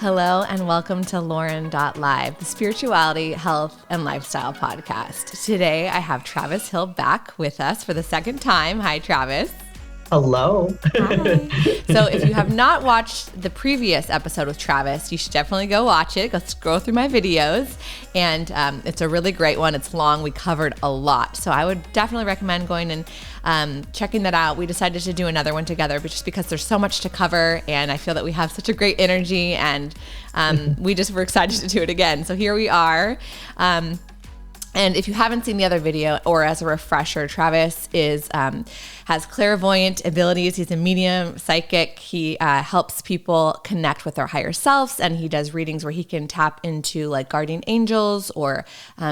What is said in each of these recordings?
Hello and welcome to Lauren.live, the spirituality, health, and lifestyle podcast. Today I have Travis Hill back with us for the second time. Hi, Travis. Hello. Hi. So if you have not watched the previous episode with Travis, you should definitely go watch it. Go scroll through my videos. And it's a really great one. It's long. We covered a lot. So I would definitely recommend going and checking that out. We decided to do another one together just because there's so much to cover. And I feel that we have such a great energy. And we just were excited to do it again. So here we are. And if you haven't seen the other video, or as a refresher, Travis has clairvoyant abilities. He's a medium, psychic. He helps people connect with their higher selves, and he does readings where he can tap into like guardian angels or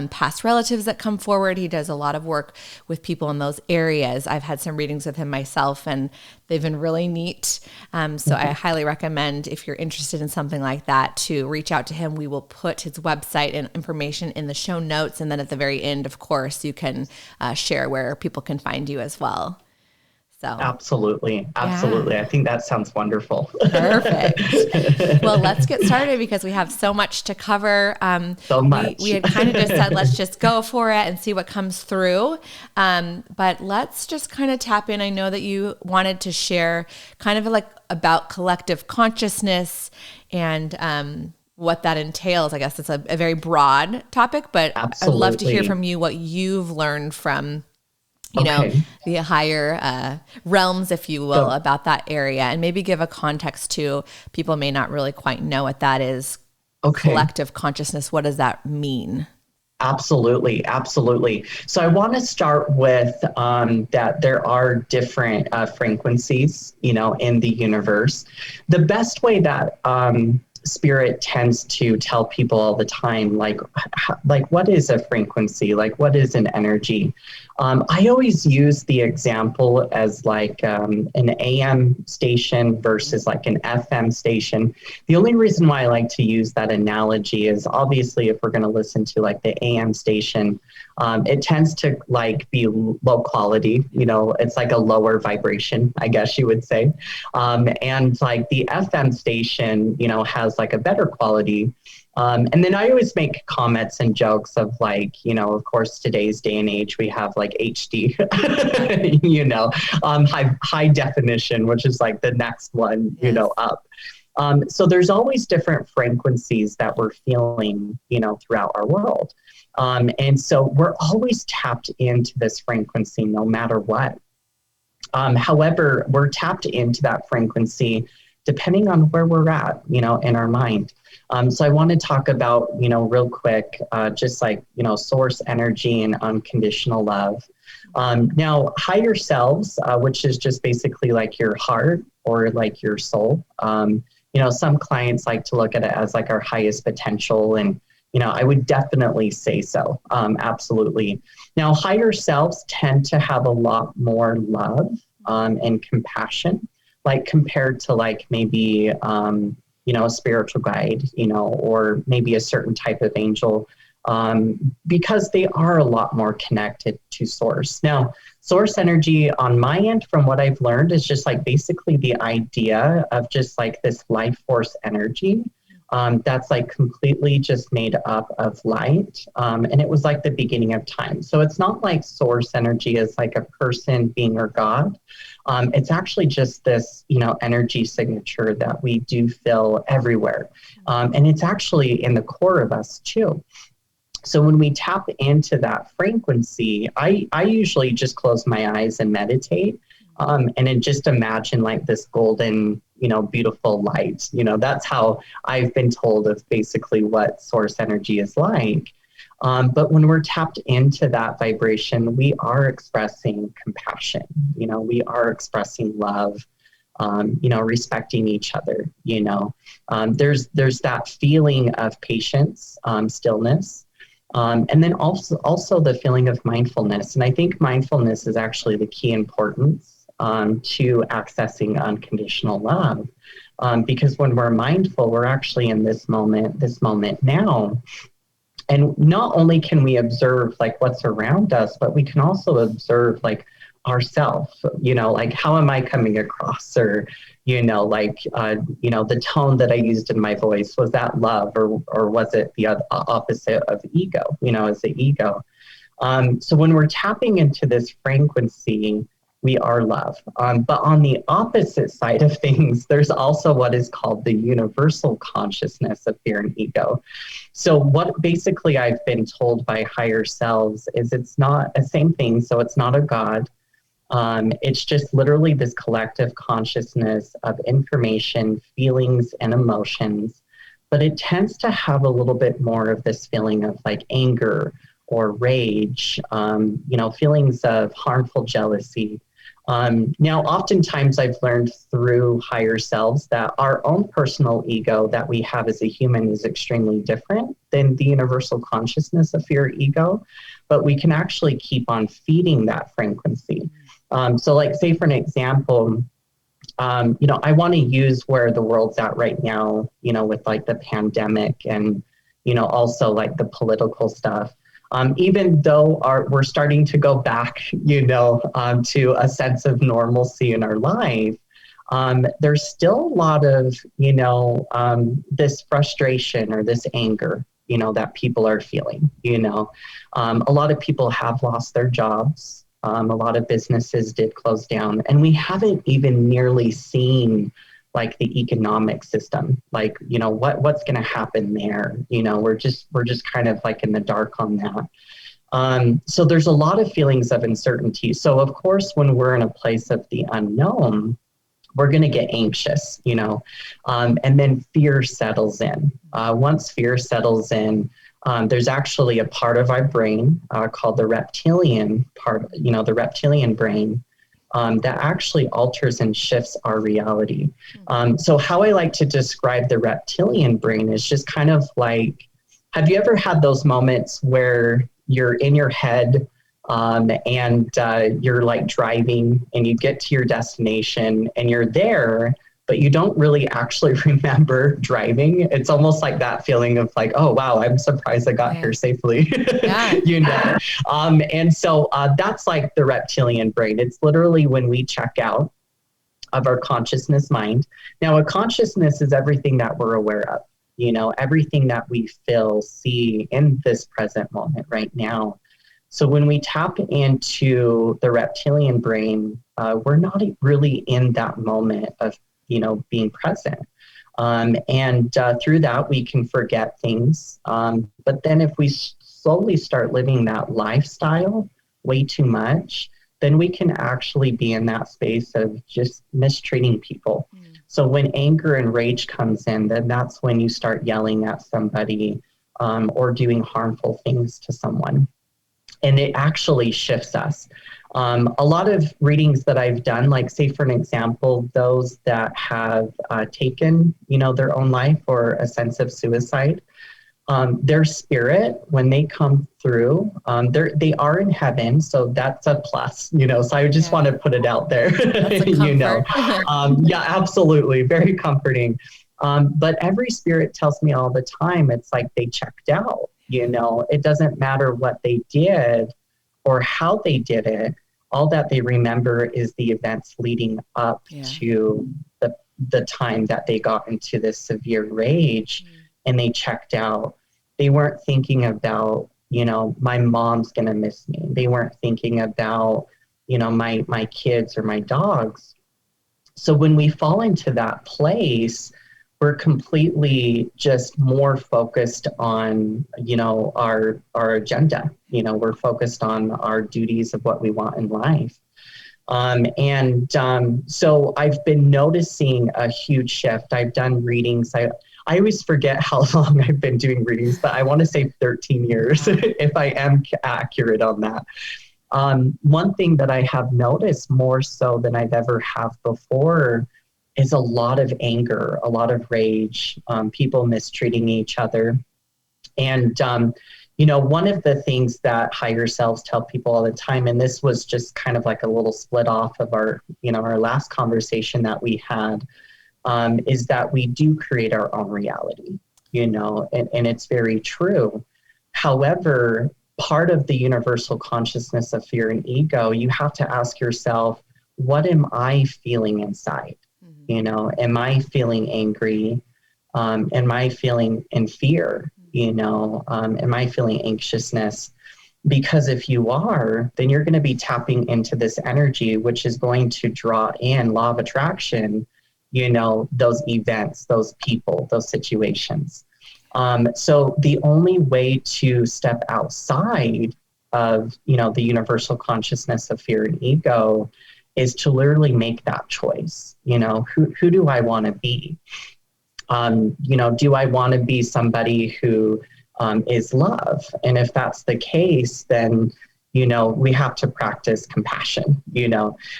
past relatives that come forward. He does a lot of work with people in those areas. I've had some readings with him myself, and they've been really neat. So I highly recommend, if you're interested in something like that, to reach out to him. We will put his website and information in the show notes. And then at the very end, of course, you can share where people can find you as well. So Absolutely. I think that sounds wonderful. Perfect. Well, let's get started because we have so much to cover. So much. We had kind of just said, let's just go for it and see what comes through. But let's just kind of tap in. I know that you wanted to share kind of like about collective consciousness and what that entails. I guess it's a very broad topic, but Absolutely. I'd love to hear from you what you've learned from you know, the higher realms, if you will, about that area, and maybe give a context to people may not really quite know what that is. Collective consciousness. What does that mean? Absolutely. So I want to start with that there are different frequencies, in the universe. The best way that Spirit tends to tell people all the time, like what is a frequency? Like, what is an energy? I always use the example as like an AM station versus like an FM station. The only reason why I like to use that analogy is obviously if we're going to listen to like the AM station, it tends to like be low quality, it's like a lower vibration, I guess you would say. And like the FM station, has like a better quality. And then I always make comments and jokes of like, of course, today's day and age, we have like HD, high definition, which is like the next one, up. So there's always different frequencies that we're feeling, throughout our world. And so we're always tapped into this frequency no matter what. However, we're tapped into that frequency depending on where we're at, in our mind. So I want to talk about, real quick, just like, source energy and unconditional love. Now, higher selves, which is just basically like your heart or like your soul. Some clients like to look at it as like our highest potential. And, I would definitely say so. Absolutely. Now, higher selves tend to have a lot more love and compassion, like compared to like maybe, a spiritual guide, or maybe a certain type of angel, because they are a lot more connected to source. Now, source energy on my end, from what I've learned, is just like basically the idea of just like this life force energy that's like completely just made up of light. And it was like the beginning of time. So it's not like source energy is like a person, being, or God. It's actually just this, energy signature that we do feel everywhere. And it's actually in the core of us too. So when we tap into that frequency, I usually just close my eyes and meditate. And then just imagine like this golden, beautiful light. That's how I've been told of basically what source energy is like. But when we're tapped into that vibration, we are expressing compassion. We are expressing love, respecting each other. There's that feeling of patience, stillness. And then also the feeling of mindfulness. And I think mindfulness is actually the key importance to accessing unconditional love. Because when we're mindful, we're actually in this moment now. And not only can we observe like what's around us, but we can also observe like ourself, like how am I coming across, or, the tone that I used in my voice, was that love, or was it the opposite of ego, is the ego. So when we're tapping into this frequency, we are love. But on the opposite side of things, there's also what is called the universal consciousness of fear and ego. So what basically I've been told by higher selves is it's not a same thing. So it's not a God. It's just literally this collective consciousness of information, feelings, and emotions. But it tends to have a little bit more of this feeling of like anger or rage, feelings of harmful jealousy. Now, oftentimes I've learned through higher selves that our own personal ego that we have as a human is extremely different than the universal consciousness of fear ego, but we can actually keep on feeding that frequency. So like, say for an example, I want to use where the world's at right now, with like the pandemic and, also like the political stuff. Even though we're starting to go back, to a sense of normalcy in our life, there's still a lot of, this frustration or this anger, that people are feeling, a lot of people have lost their jobs. A lot of businesses did close down, and we haven't even nearly seen like the economic system, like, what's going to happen there. We're just kind of like in the dark on that. So there's a lot of feelings of uncertainty. So of course, when we're in a place of the unknown, we're going to get anxious, and then fear settles in. Once fear settles in, there's actually a part of our brain called the reptilian part, the reptilian brain, that actually alters and shifts our reality. So how I like to describe the reptilian brain is just kind of like, have you ever had those moments where you're in your head and you're like driving and you get to your destination and you're there, but you don't really actually remember driving? It's almost like that feeling of like, oh, wow, I'm surprised I got here safely. Yeah. And so that's like the reptilian brain. It's literally when we check out of our consciousness mind. Now, a consciousness is everything that we're aware of, everything that we feel, see in this present moment right now. So when we tap into the reptilian brain, we're not really in that moment of being present. And through that, we can forget things. But then if we slowly start living that lifestyle way too much, then we can actually be in that space of just mistreating people. So when anger and rage comes in, then that's when you start yelling at somebody or doing harmful things to someone. And it actually shifts us. A lot of readings that I've done, like say for an example, those that have taken, their own life or a sense of suicide, their spirit, when they come through, they are in heaven. So that's a plus, so I just want to put it out there, yeah, absolutely. Very comforting. But every spirit tells me all the time, it's like they checked out. It doesn't matter what they did or how they did it. All that they remember is the events leading up to the time that they got into this severe rage and they checked out. They weren't thinking about, my mom's going to miss me. They weren't thinking about, my kids or my dogs. So when we fall into that place, we're completely just more focused on, our agenda. We're focused on our duties of what we want in life. So I've been noticing a huge shift. I've done readings. I always forget how long I've been doing readings, but I want to say 13 years, if I am accurate on that. One thing that I have noticed more so than I've ever have before is a lot of anger, a lot of rage, people mistreating each other. And, one of the things that higher selves tell people all the time, and this was just kind of like a little split off of our, our last conversation that we had, is that we do create our own reality, and it's very true. However, part of the universal consciousness of fear and ego, you have to ask yourself, what am I feeling inside? Am I feeling angry? Am I feeling in fear? Am I feeling anxiousness? Because if you are, then you're going to be tapping into this energy, which is going to draw in, law of attraction, those events, those people, those situations. So the only way to step outside of, the universal consciousness of fear and ego is to literally make that choice. Who do I want to be? Do I want to be somebody who is love? And if that's the case, then, we have to practice compassion,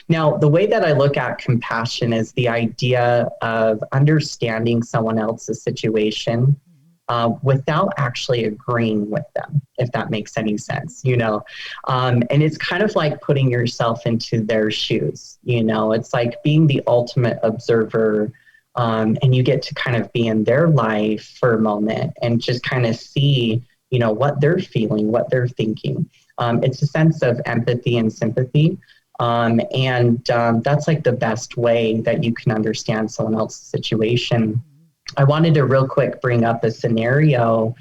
Now, the way that I look at compassion is the idea of understanding someone else's situation without actually agreeing with them, if that makes any sense, and it's kind of like putting yourself into their shoes, it's like being the ultimate observer. And you get to kind of be in their life for a moment and just kind of see, what they're feeling, what they're thinking. It's a sense of empathy and sympathy. And that's like the best way that you can understand someone else's situation. I wanted to real quick bring up a scenario,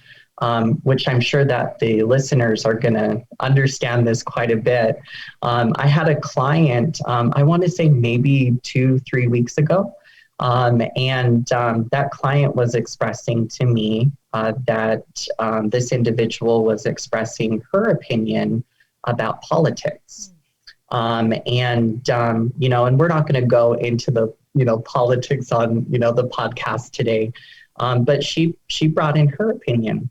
which I'm sure that the listeners are going to understand this quite a bit. I had a client, I want to say maybe 2-3 weeks ago. That client was expressing to me that this individual was expressing her opinion about politics. And we're not going to go into the, politics on, the podcast today. But she brought in her opinion.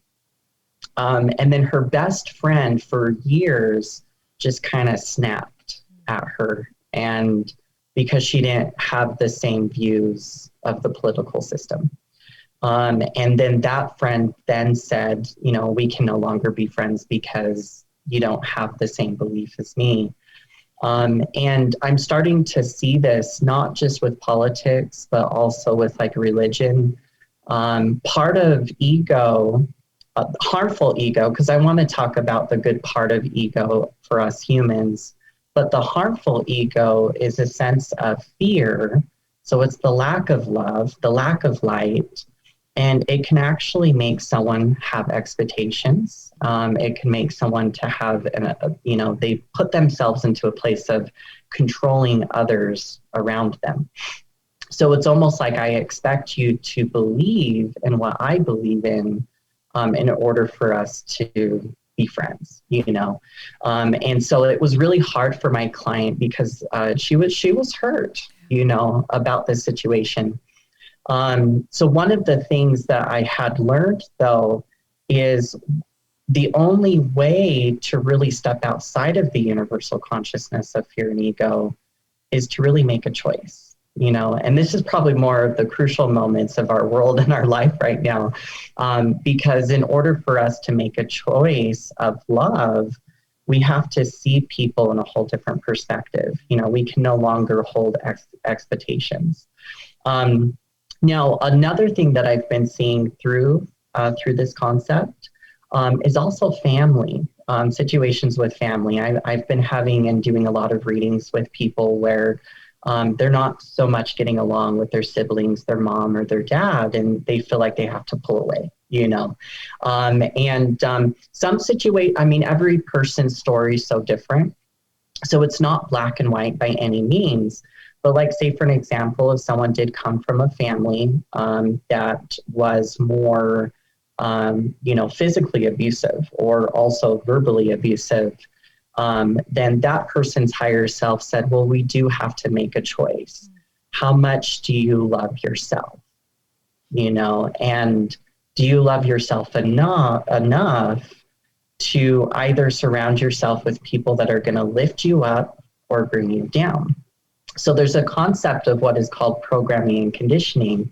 And then her best friend for years just kind of snapped at her, and because she didn't have the same views of the political system. And then that friend then said, we can no longer be friends because you don't have the same belief as me. And I'm starting to see this not just with politics, but also with like religion. Part of ego, harmful ego, because I want to talk about the good part of ego for us humans. But the harmful ego is a sense of fear. So it's the lack of love, the lack of light, and it can actually make someone have expectations. It can make someone to have, they put themselves into a place of controlling others around them. So it's almost like I expect you to believe in what I believe in order for us to be friends, and so it was really hard for my client because she was hurt, about this situation. So one of the things that I had learned, though, is the only way to really step outside of the universal consciousness of fear and ego is to really make a choice. And this is probably more of the crucial moments of our world and our life right now, because in order for us to make a choice of love, we have to see people in a whole different perspective. We can no longer hold expectations. Now, another thing that I've been seeing through this concept is also family, situations with family. I've been having and doing a lot of readings with people where they're not so much getting along with their siblings, their mom or their dad, and they feel like they have to pull away, every person's story is so different. So it's not black and white by any means. But like, say, for an example, if someone did come from a family that was more, physically abusive or also verbally abusive, then that person's higher self said, well, we do have to make a choice. How much do you love yourself? And do you love yourself enough to either surround yourself with people that are going to lift you up or bring you down? So there's a concept of what is called programming and conditioning,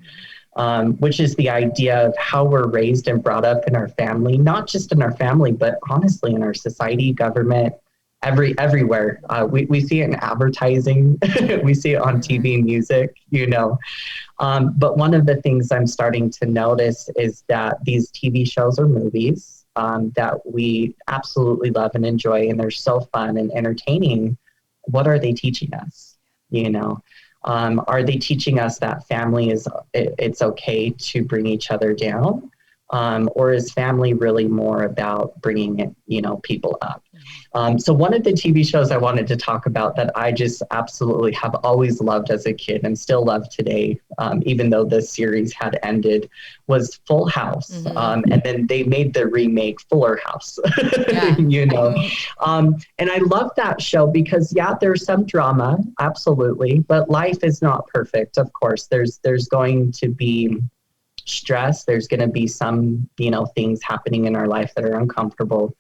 which is the idea of how we're raised and brought up in our family, not just in our family, but honestly in our society, government, everywhere. We see it in advertising, we see it on TV, music, but one of the things I'm starting to notice is that these TV shows or movies, that we absolutely love and enjoy, and they're so fun and entertaining, what are they teaching us? You know, are they teaching us that family it's okay to bring each other down? Or is family really more about bringing, people up? So one of the TV shows I wanted to talk about that I just absolutely have always loved as a kid and still love today, even though the series had ended, was Full House. And then they made the remake Fuller House, and I love that show because, there's some drama, absolutely, but life is not perfect. Of course, there's going to be stress. There's going to be some, things happening in our life that are uncomfortable.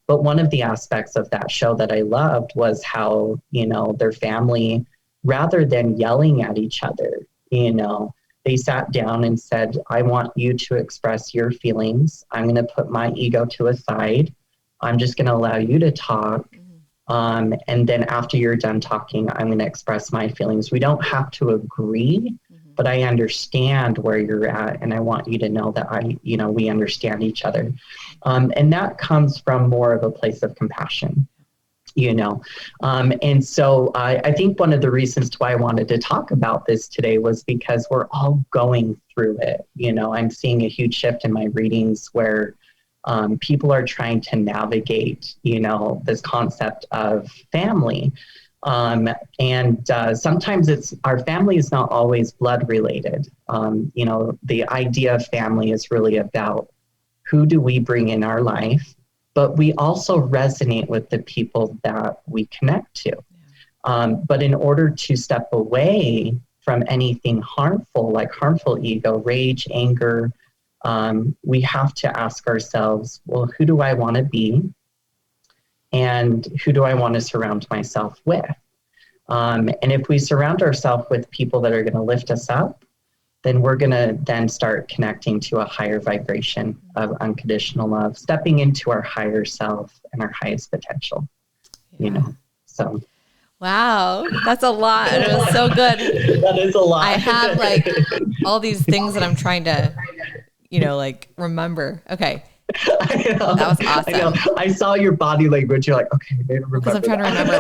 But one of the aspects of that show that I loved was how, their family, rather than yelling at each other, they sat down and said, I want you to express your feelings. I'm going to put my ego to a side. I'm just going to allow you to talk. And then after you're done talking, I'm going to express my feelings. We don't have to agree, but I understand where you're at. And I want you to know that we understand each other. And that comes from more of a place of compassion, And so I think one of the reasons why I wanted to talk about this today was because we're all going through it. I'm seeing a huge shift in my readings where people are trying to navigate, this concept of family. And sometimes our family is not always blood related. The idea of family is really about who do we bring in our life, but we also resonate with the people that we connect to. But in order to step away from anything harmful, like harmful ego, rage, anger, we have to ask ourselves, well, who do I want to be? And who do I want to surround myself with? And if we surround ourselves with people that are going to lift us up, then we're going to then start connecting to a higher vibration of unconditional love, stepping into our higher self and our highest potential, so. Wow, that's a lot. It was so good. That is a lot. I have like all these things that I'm trying to, remember. Okay. I know. That was awesome. I know. I saw your body language. You're like, okay, because I'm trying to remember,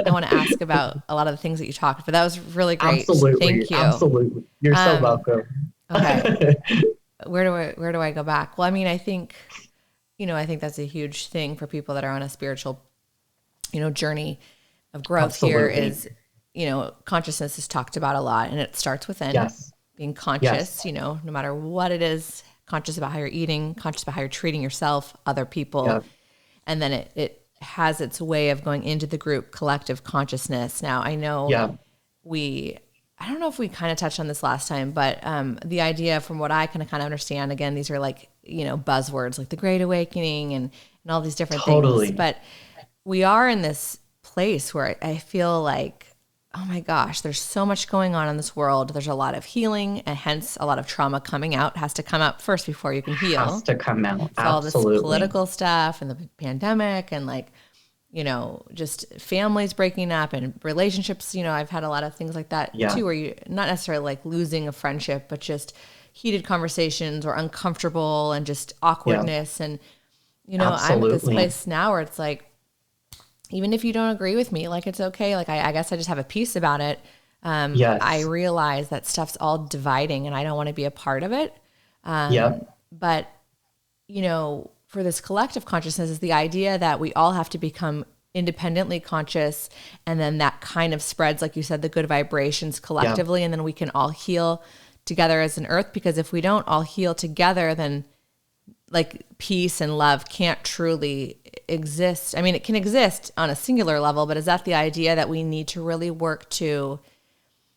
I want to ask about a lot of the things that you talked, but that was really great. Absolutely. Thank you. Absolutely. You're so welcome. Okay. Where do I go back? Well, I mean, I think that's a huge thing for people that are on a spiritual, journey of growth. Absolutely. Here is, consciousness is talked about a lot, and it starts within. Yes. Being conscious, no matter what it is, conscious about how you're eating, conscious about how you're treating yourself, other people. Yep. And then it has its way of going into the group collective consciousness. Now, I know I don't know if we kind of touched on this last time, but the idea from what I kind of understand, again, these are like, buzzwords like the Great Awakening and all these different things. But we are in this place where I feel like, oh my gosh, there's so much going on in this world. There's a lot of healing and hence a lot of trauma coming out. It has to come out first before you can heal. Has to come out. So all this political stuff and the pandemic and just families breaking up and relationships. I've had a lot of things like that too, where you not necessarily like losing a friendship, but just heated conversations or uncomfortable and just awkwardness. And, I'm at this place now where it's like, even if you don't agree with me, like, it's okay. Like, I guess I just have a peace about it. I realize that stuff's all dividing and I don't want to be a part of it. But, for this collective consciousness is the idea that we all have to become independently conscious. And then that kind of spreads, like you said, the good vibrations collectively. And then we can all heal together as an earth, because if we don't all heal together, then like peace and love can't truly exist. I mean, it can exist on a singular level, but is that the idea that we need to really work to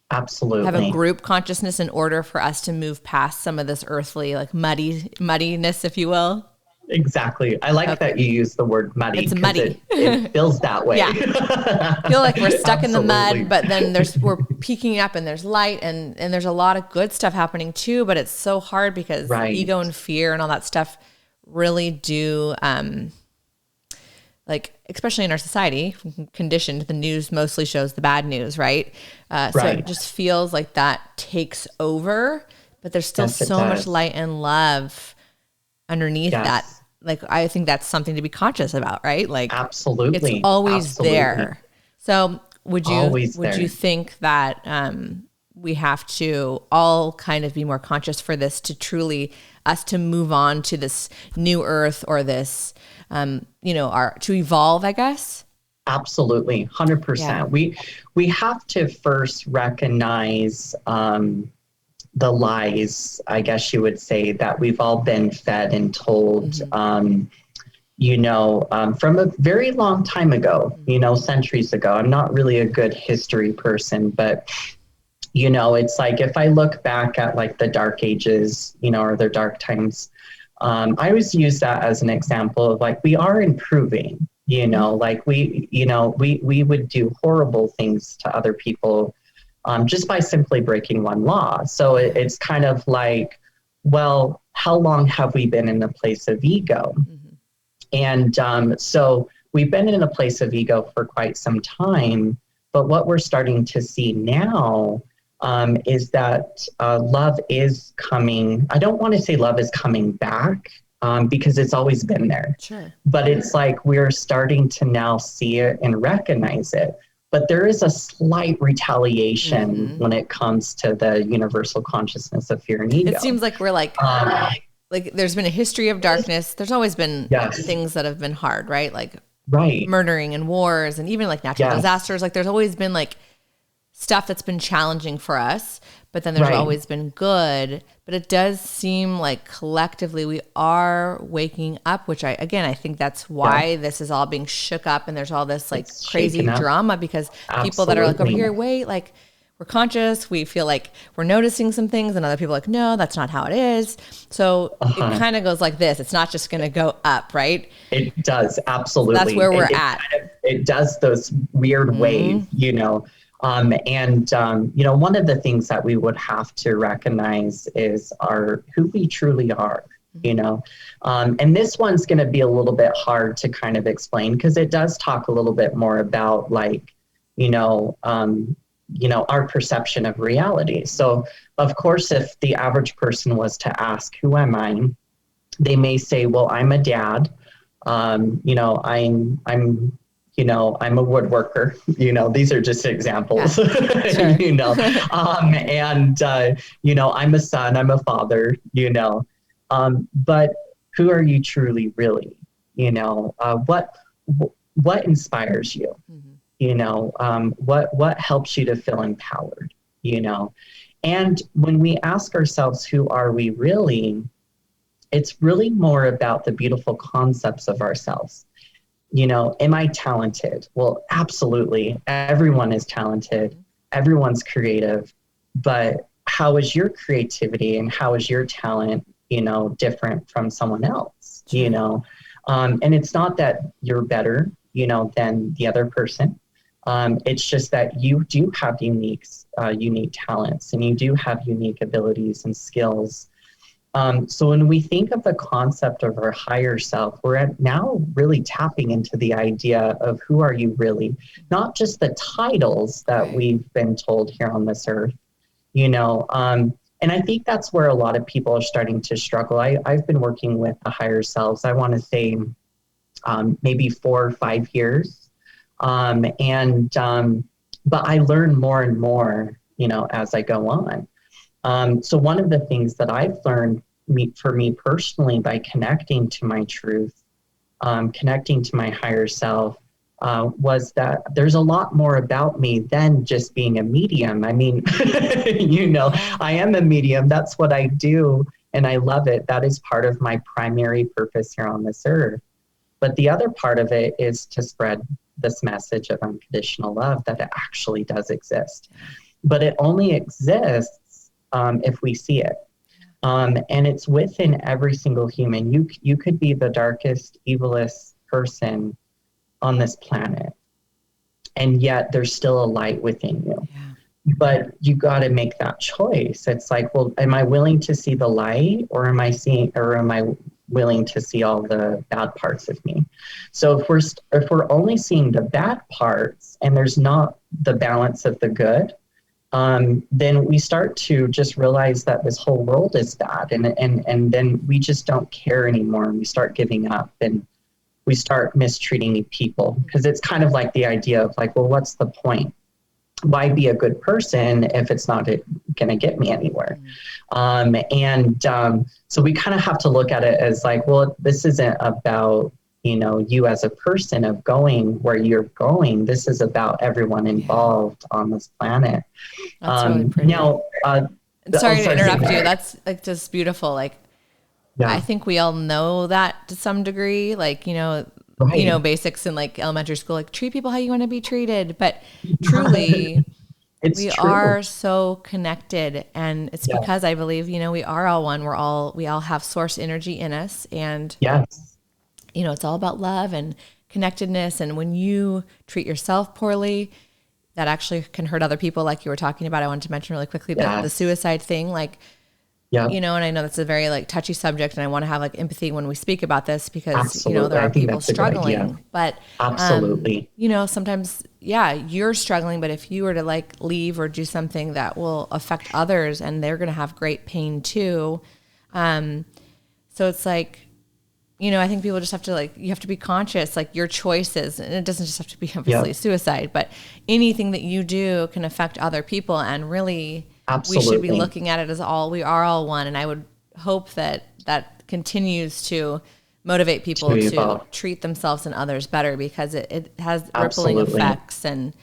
absolutely have a group consciousness in order for us to move past some of this earthly, like muddiness, if you will? Exactly. I like that you use the word muddy. It's muddy. It feels that way. I feel like we're stuck in the mud, but then we're peeking up and there's light and there's a lot of good stuff happening too, but it's so hard because ego and fear and all that stuff really do, especially in our society, conditioned, the news mostly shows the bad news, right? So it just feels like that takes over, but there's still so much light and love underneath that like, I think that's something to be conscious about, right? Like, absolutely, it's always absolutely. there. So would you Always think that we have to all kind of be more conscious for this to truly us to move on to this new earth or this, to evolve, I guess? Absolutely, 100%. We have to first recognize the lies, I guess you would say, that we've all been fed and told. From a very long time ago, centuries ago. I'm not really a good history person, but it's like if I look back at like the dark ages, or the dark times, I always use that as an example of like we are improving, like we would do horrible things to other people just by simply breaking one law. So it's kind of like, well, how long have we been in a place of ego? And so we've been in a place of ego for quite some time, but what we're starting to see now is that love is coming. I don't want to say love is coming back because it's always been there. Sure. But it's like we're starting to now see it and recognize it. But there is a slight retaliation when it comes to the universal consciousness of fear and ego. It seems like we're like there's been a history of darkness. There's always been things that have been hard, right? Like murdering and wars and even like natural disasters. Like there's always been like stuff that's been challenging for us, but then there's always been good. But it does seem like collectively we are waking up, which I think that's why this is all being shook up and there's all this like crazy drama because people that are like over here, wait, like we're conscious, we feel like we're noticing some things and other people are like, no, that's not how it is. So it kind of goes like this. It's not just going to go up, right? It does. Absolutely. So that's where we're at. It does those weird waves, one of the things that we would have to recognize is who we truly are, and this one's going to be a little bit hard to kind of explain because it does talk a little bit more about like, our perception of reality. So of course, if the average person was to ask, who am I? They may say, well, I'm a dad. I'm a woodworker, these are just examples, I'm a son, I'm a father, but who are you truly really? What inspires you? What helps you to feel empowered, and when we ask ourselves, who are we really? It's really more about the beautiful concepts of ourselves. Am I talented? Well, absolutely. Everyone is talented. Everyone's creative. But how is your creativity and how is your talent, different from someone else, and it's not that you're better, than the other person. It's just that you do have unique talents and you do have unique abilities and skills. So when we think of the concept of our higher self, we're now really tapping into the idea of who are you really, not just the titles that we've been told here on this earth, and I think that's where a lot of people are starting to struggle. I've been working with the higher selves, I want to say maybe 4 or 5 years. But I learn more and more, as I go on. So one of the things that I've learned for me personally by connecting to my truth, connecting to my higher self, was that there's a lot more about me than just being a medium. I mean, I am a medium. That's what I do. And I love it. That is part of my primary purpose here on this earth. But the other part of it is to spread this message of unconditional love, that it actually does exist. But it only exists if we see it. And it's within every single human. You could be the darkest, evilest person on this planet, and yet there's still a light within you. Yeah. But you got to make that choice. It's like, well, am I willing to see the light, or am I willing to see all the bad parts of me? So if we're only seeing the bad parts and there's not the balance of the good, then we start to just realize that this whole world is bad. And then we just don't care anymore. And we start giving up and we start mistreating people, because it's kind of like the idea of like, well, what's the point? Why be a good person if it's not going to get me anywhere? So we kind of have to look at it as like, well, this isn't about, you as a person of going where you're going. This is about everyone involved on this planet. That's really pretty. Now, sorry to interrupt you. That's like just beautiful. Like, I think we all know that to some degree, like, right. Basics in like elementary school, like treat people how you want to be treated. But truly, we are so connected, and it's because I believe, we are all one. We all have source energy in us, and it's all about love and connectedness. And when you treat yourself poorly, that actually can hurt other people. Like you were talking about, I wanted to mention really quickly the suicide thing, like. And I know that's a very like touchy subject, and I want to have like empathy when we speak about this, because, there are people struggling, but absolutely, sometimes, you're struggling, but if you were to like leave or do something that will affect others, and they're going to have great pain too. So it's like, I think people just have to you have to be conscious, like your choices, and it doesn't just have to be obviously suicide, but anything that you do can affect other people, and really, we should be looking at it as we are all one. And I would hope that continues to motivate people to treat themselves and others better, because it has rippling effects. And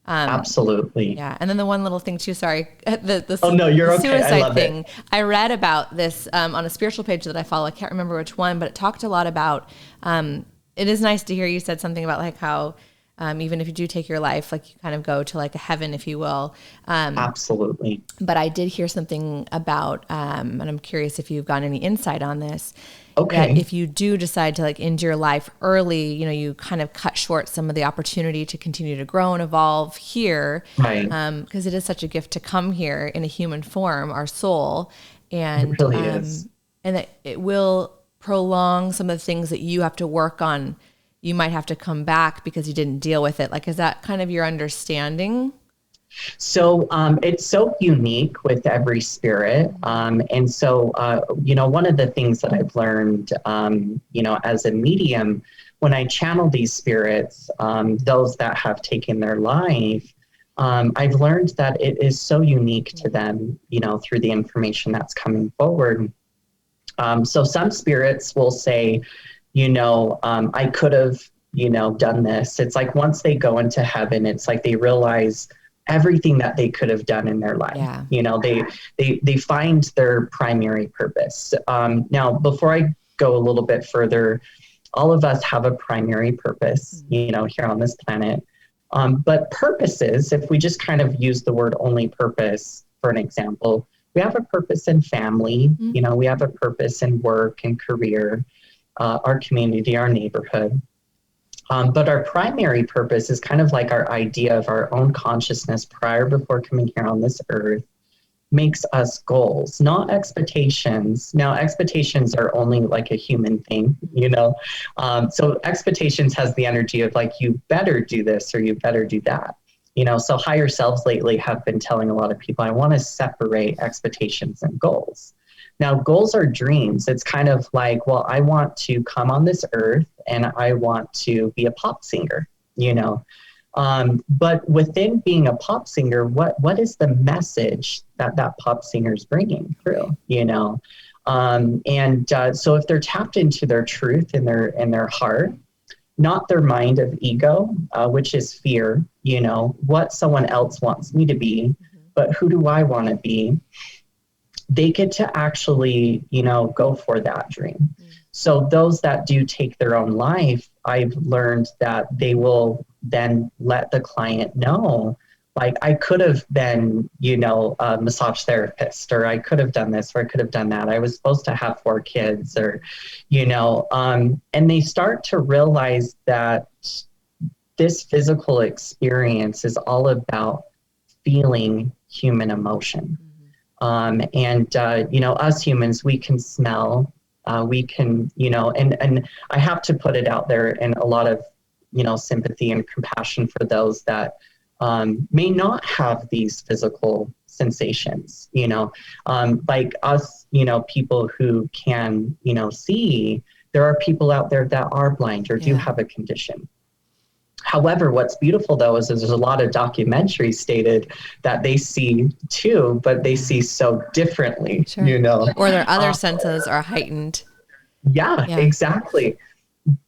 absolutely. Yeah. And then the one little thing too, sorry, the suicide thing. I read about this on a spiritual page that I follow. I can't remember which one, but it talked a lot about, it is nice to hear you said something about like how, even if you do take your life, like you kind of go to like a heaven, if you will. Absolutely. But I did hear something about, and I'm curious if you've got any insight on this. Okay. That if you do decide to like end your life early, you kind of cut short some of the opportunity to continue to grow and evolve here. Right. Because it is such a gift to come here in a human form, our soul. And, it really is. And that it will prolong some of the things that you have to work on. You might have to come back because you didn't deal with it. Like, is that kind of your understanding? So it's so unique with every spirit. And so, one of the things that I've learned, as a medium, when I channel these spirits, those that have taken their life, I've learned that it is so unique to them, through the information that's coming forward. So some spirits will say, I could have, done this. It's like once they go into heaven, it's like they realize everything that they could have done in their life. Yeah. They find their primary purpose. Now, before I go a little bit further, all of us have a primary purpose, here on this planet. But purposes, if we just kind of use the word only purpose for an example, we have a purpose in family, we have a purpose in work and career. Our community, our neighborhood. But our primary purpose is kind of like our idea of our own consciousness before coming here on this earth makes us goals, not expectations. Now, expectations are only like a human thing, So expectations has the energy of like, you better do this or you better do that. So higher selves lately have been telling a lot of people, I want to separate expectations and goals. Now, goals are dreams. It's kind of like, well, I want to come on this earth and I want to be a pop singer, But within being a pop singer, what is the message that pop singer is bringing through, So if they're tapped into their truth in their heart, not their mind of ego, which is fear, what someone else wants me to be, but who do I want to be? They get to actually, go for that dream. So those that do take their own life, I've learned that they will then let the client know, like, I could have been, a massage therapist, or I could have done this, or I could have done that. I was supposed to have 4 kids, or, and they start to realize that this physical experience is all about feeling human emotion. Us humans, we can smell, we can, and I have to put it out there in a lot of, sympathy and compassion for those that may not have these physical sensations, like us, people who can, see. There are people out there that are blind or do have a condition. However, what's beautiful though is there's a lot of documentaries stated that they see too, but they see so differently, or their other senses are heightened. Yeah, exactly.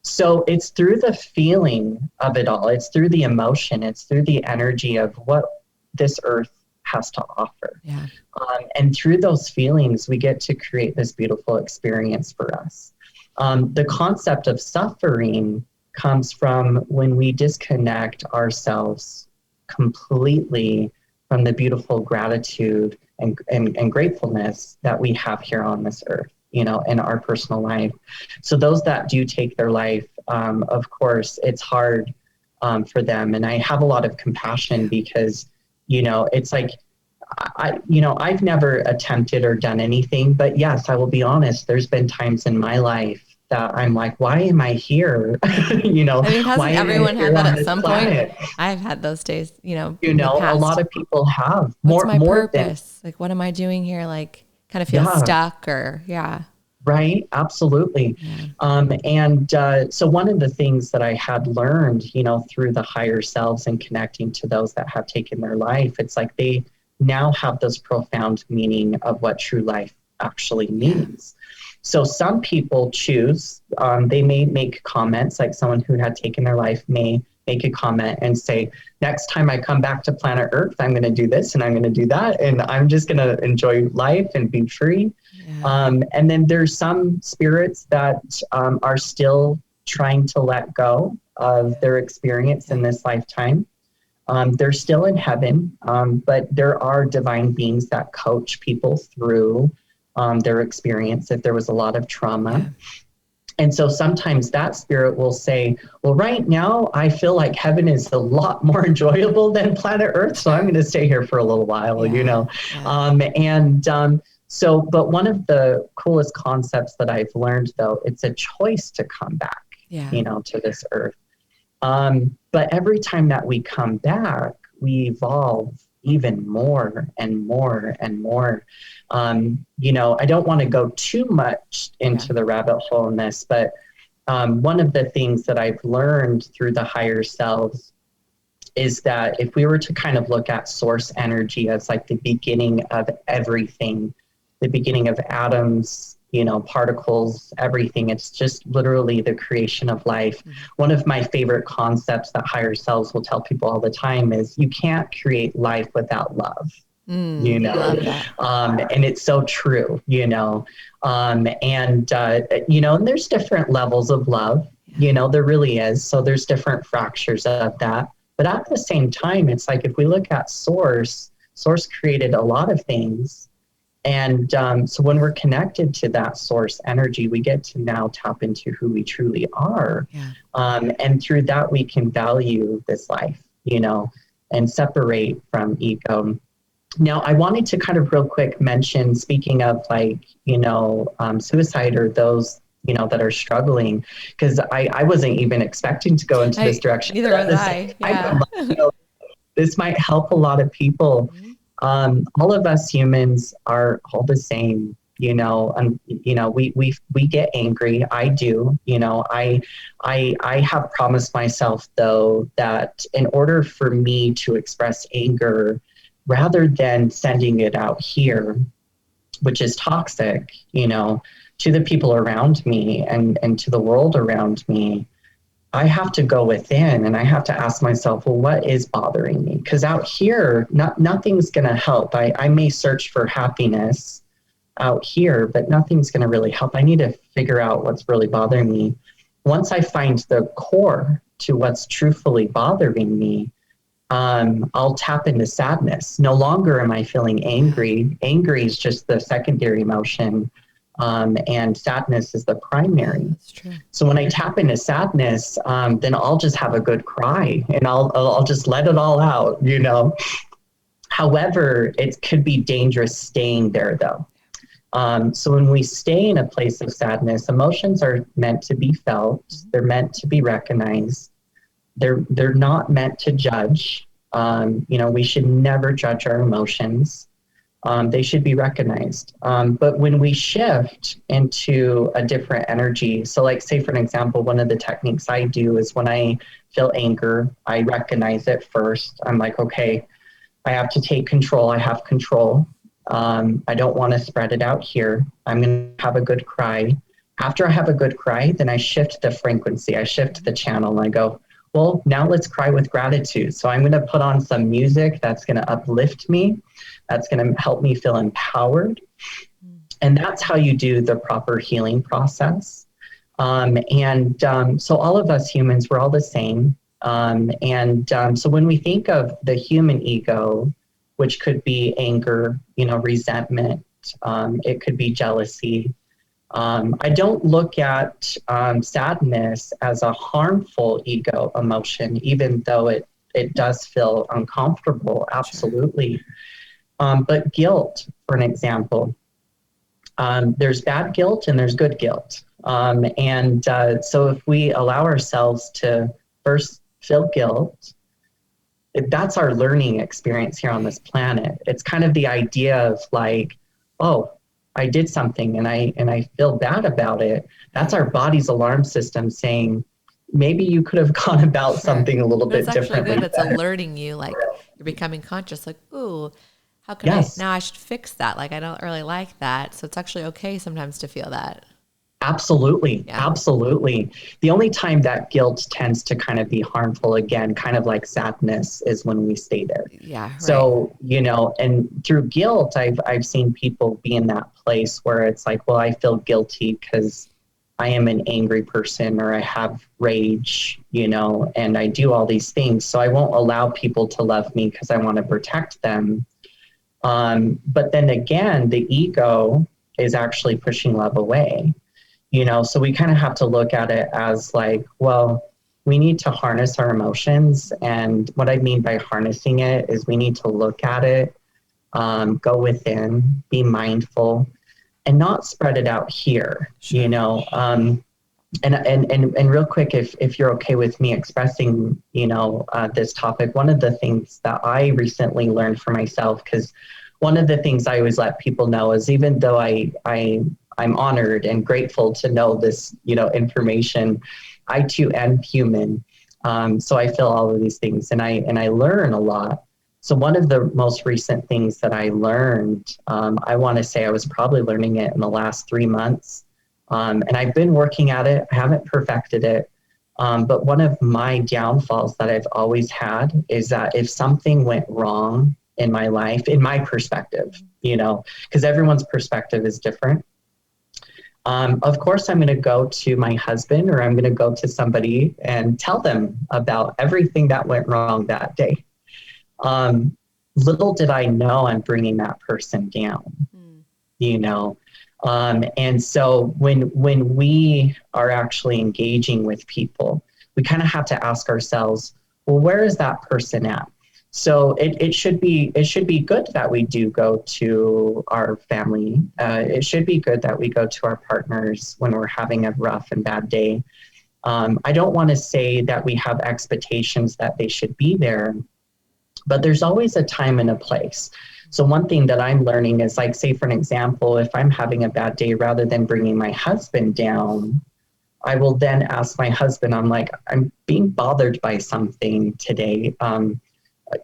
So it's through the feeling of it all. It's through the emotion. It's through the energy of what this earth has to offer. Yeah. And through those feelings, we get to create this beautiful experience for us. The concept of suffering comes from when we disconnect ourselves completely from the beautiful gratitude and gratefulness that we have here on this earth, in our personal life. So those that do take their life, of course, it's hard for them. And I have a lot of compassion because, it's like, I've never attempted or done anything, but yes, I will be honest, there's been times in my life that I'm like, why am I here? Hasn't why everyone had that at some planet? point? I've had those days, a lot of people have. What's my purpose? Like, what am I doing here? Like, kind of feel stuck or, Right. Absolutely. Yeah. So one of the things that I had learned, through the higher selves and connecting to those that have taken their life, it's like they now have this profound meaning of what true life actually means. So some people choose, they may make comments, like someone who had taken their life may make a comment and say, next time I come back to planet Earth, I'm going to do this and I'm going to do that. And I'm just going to enjoy life and be free. Yeah. And then there's some spirits that are still trying to let go of their experience in this lifetime. They're still in heaven, but there are divine beings that coach people through their experience if there was a lot of trauma. Yeah. And so sometimes that spirit will say, well, right now I feel like heaven is a lot more enjoyable than planet Earth, so I'm going to stay here for a little while, Yeah. But one of the coolest concepts that I've learned, though, it's a choice to come back, to this earth. But every time that we come back, we evolve even more and more and more. I don't want to go too much into the rabbit hole in this, but one of the things that I've learned through the higher selves is that if we were to kind of look at source energy as like the beginning of everything, the beginning of atoms, particles, everything, it's just literally the creation of life. Mm-hmm. One of my favorite concepts that higher selves will tell people all the time is you can't create life without love. Love that. And it's so true, and there's different levels of love, there really is. So there's different fractures of that. But at the same time, it's like, if we look at source created a lot of things. And so when we're connected to that source energy, we get to now tap into who we truly are. Yeah. And through that, we can value this life, and separate from ego. Now, I wanted to kind of real quick mention, speaking of suicide or those, that are struggling, because I wasn't even expecting to go into this direction. Neither was I. Yeah. This might help a lot of people. Mm-hmm. All of us humans are all the same, and, we get angry. I do, I have promised myself, though, that in order for me to express anger, rather than sending it out here, which is toxic, to the people around me and to the world around me, I have to go within and I have to ask myself, well, what is bothering me? Because out here, nothing's going to help. I may search for happiness out here, but nothing's going to really help. I need to figure out what's really bothering me. Once I find the core to what's truthfully bothering me, I'll tap into sadness. No longer am I feeling angry. Angry is just the secondary emotion. And sadness is the primary. That's true. So when I tap into sadness, then I'll just have a good cry and I'll just let it all out, However, it could be dangerous staying there, though. So when we stay in a place of sadness, emotions are meant to be felt. They're meant to be recognized. They're not meant to judge. We should never judge our emotions. They should be recognized. But when we shift into a different energy, so like say for an example, one of the techniques I do is when I feel anger, I recognize it first. I'm like, okay, I have to take control. I have control. I don't want to spread it out here. I'm going to have a good cry. After I have a good cry, then I shift the frequency. I shift the channel and I go, well, now let's cry with gratitude. So I'm going to put on some music that's going to uplift me. That's going to help me feel empowered. And that's how you do the proper healing process. So all of us humans, we're all the same. So when we think of the human ego, which could be anger, resentment, it could be jealousy. I don't look at sadness as a harmful ego emotion, even though it does feel uncomfortable, absolutely. But guilt, for an example, there's bad guilt and there's good guilt. So if we allow ourselves to first feel guilt, that's our learning experience here on this planet. It's kind of the idea of like, oh, I did something and I feel bad about it. That's our body's alarm system saying, maybe you could have gone about something a little bit differently. Good. It's alerting you, like you're becoming conscious, like, ooh, how can I should fix that. Like, I don't really like that. So it's actually okay sometimes to feel that. Absolutely. Yeah. Absolutely. The only time that guilt tends to kind of be harmful, again, kind of like sadness, is when we stay there. Yeah. Right. So, and through guilt, I've seen people be in that place where it's like, well, I feel guilty because I am an angry person or I have rage, and I do all these things. So I won't allow people to love me because I want to protect them. But then again, the ego is actually pushing love away. So we kind of have to look at it as like, well, we need to harness our emotions. And what I mean by harnessing it is we need to look at it, go within, be mindful, and not spread it out here, Sure. And real quick, if you're okay with me expressing, this topic, one of the things that I recently learned for myself, because one of the things I always let people know is even though I'm honored and grateful to know this, information, I too am human. So I feel all of these things and I learn a lot. So one of the most recent things that I learned, I want to say I was probably learning it in the last 3 months. And I've been working at it. I haven't perfected it. But one of my downfalls that I've always had is that if something went wrong in my life, in my perspective, because everyone's perspective is different. Of course, I'm going to go to my husband or I'm going to go to somebody and tell them about everything that went wrong that day. Little did I know I'm bringing that person down, and so when we are actually engaging with people, we kind of have to ask ourselves, well, where is that person at? So it should be good that we do go to our family. It should be good that we go to our partners when we're having a rough and bad day. I don't want to say that we have expectations that they should be there, but there's always a time and a place. So one thing that I'm learning is, like, say for an example, if I'm having a bad day, rather than bringing my husband down, I will then ask my husband, I'm like, I'm being bothered by something today.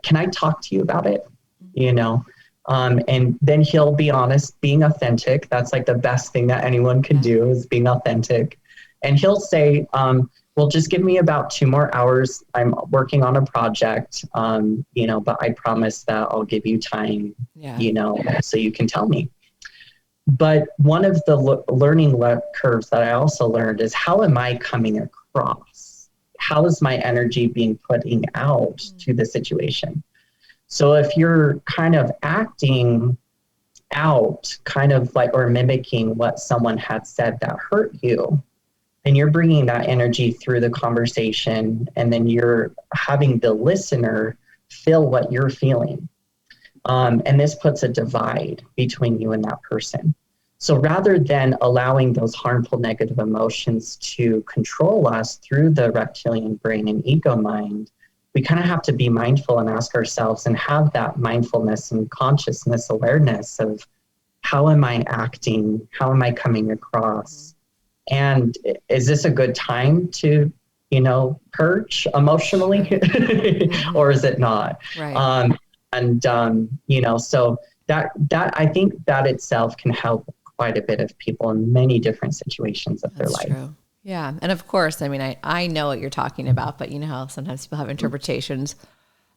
Can I talk to you about it? And then he'll be honest, being authentic. That's like the best thing that anyone can do, is being authentic. And he'll say, well, just give me about 2 more hours. I'm working on a project, but I promise that I'll give you time, so you can tell me. But one of the learning curves that I also learned is, how am I coming across? How is my energy being putting out to the situation? So if you're kind of acting out, kind of like, or mimicking what someone had said that hurt you, then you're bringing that energy through the conversation, and then you're having the listener feel what you're feeling. And this puts a divide between you and that person. So rather than allowing those harmful negative emotions to control us through the reptilian brain and ego mind, we kind of have to be mindful and ask ourselves and have that mindfulness and consciousness awareness of, how am I acting? How am I coming across? And is this a good time to, purge emotionally or is it not? Right. So that I think that itself can help quite a bit of people in many different situations of their life. True. Yeah. And of course, I mean, I know what you're talking about, but you know how sometimes people have interpretations.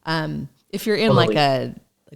If you're in like a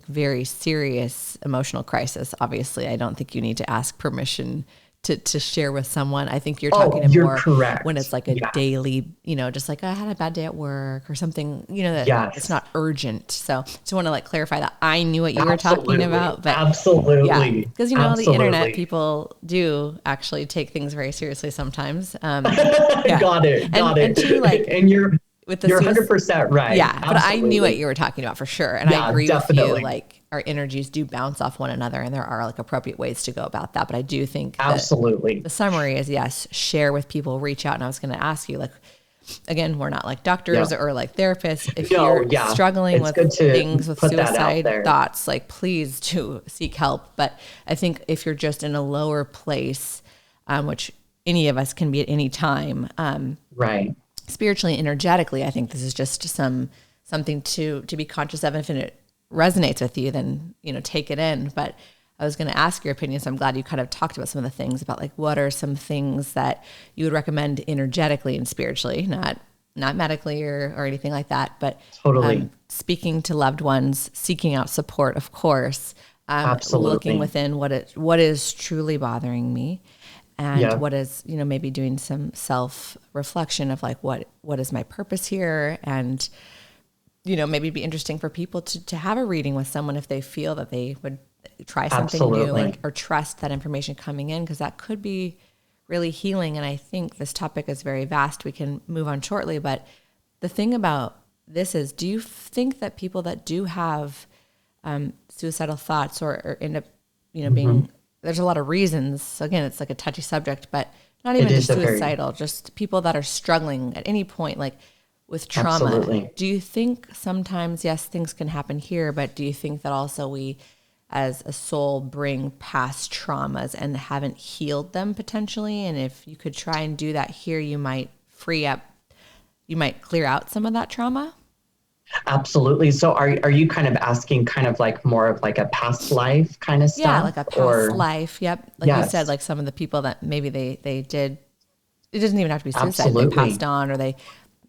very serious emotional crisis, obviously, I don't think you need to ask permission to share with someone. I think you're talking more correct. When it's like a daily, just like I had a bad day at work or something, that it's not urgent. So just want to like clarify that I knew what you were talking about, but absolutely. Because the internet people do actually take things very seriously sometimes. Got it. And too, like, and you're 100% right. Yeah, absolutely. But I knew what you were talking about for sure. And I agree definitely. with you, like our energies do bounce off one another and there are like appropriate ways to go about that. But I do think absolutely the summary is yes, share with people, reach out. And I was going to ask you, like, again, we're not like doctors or like therapists. If you're struggling with things with suicide thoughts, like please do seek help. But I think if you're just in a lower place, which any of us can be at any time, right. Spiritually, energetically, I think this is just something to be conscious of. And if it resonates with you, then, take it in. But I was going to ask your opinion. So I'm glad you kind of talked about some of the things about like, what are some things that you would recommend energetically and spiritually, not medically or anything like that, but totally speaking to loved ones, seeking out support, of course, absolutely. Looking within what is truly bothering me. And what is, maybe doing some self-reflection of like, what is my purpose here? And, maybe be interesting for people to have a reading with someone if they feel that they would try something new or trust that information coming in, because that could be really healing. And I think this topic is very vast. We can move on shortly. But the thing about this is, do you think that people that do have suicidal thoughts or end up, being... There's a lot of reasons. So again, it's like a touchy subject, but not even just suicidal, just people that are struggling at any point, like with trauma. Absolutely. Do you think sometimes, yes, things can happen here, but do you think that also we as a soul bring past traumas and haven't healed them potentially? And if you could try and do that here, you might clear out some of that trauma? Absolutely. So are you kind of asking kind of like more of like a past life kind of stuff? Yeah, like a past life. Yep. Like you said, like some of the people that maybe they did, it doesn't even have to be suicide. Absolutely. They passed on or they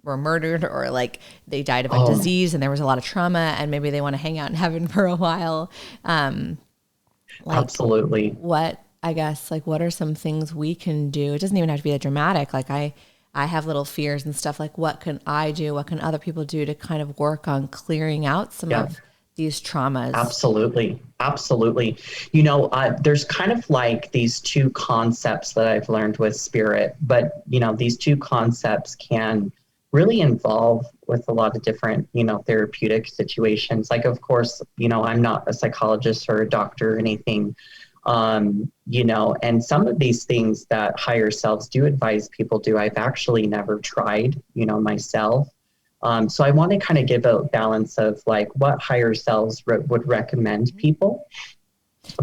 were murdered or like they died of a disease and there was a lot of trauma and maybe they want to hang out in heaven for a while. Absolutely. What are some things we can do? It doesn't even have to be that dramatic. Like I have little fears and stuff, like what can I do? What can other people do to kind of work on clearing out some of these traumas? Absolutely. Absolutely. There's kind of like these two concepts that I've learned with spirit, but, these two concepts can really involve with a lot of different, therapeutic situations. Like, of course, I'm not a psychologist or a doctor or anything. And some of these things that higher selves do advise people do, I've actually never tried, myself. So I want to kind of give a balance of like what higher selves would recommend people.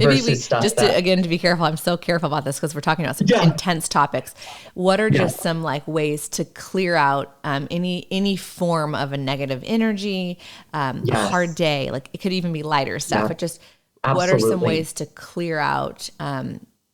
Maybe to be careful. I'm so careful about this because we're talking about some intense topics. What are just some like ways to clear out any form of a negative energy, a hard day? Like it could even be lighter stuff, but just what are some ways to clear out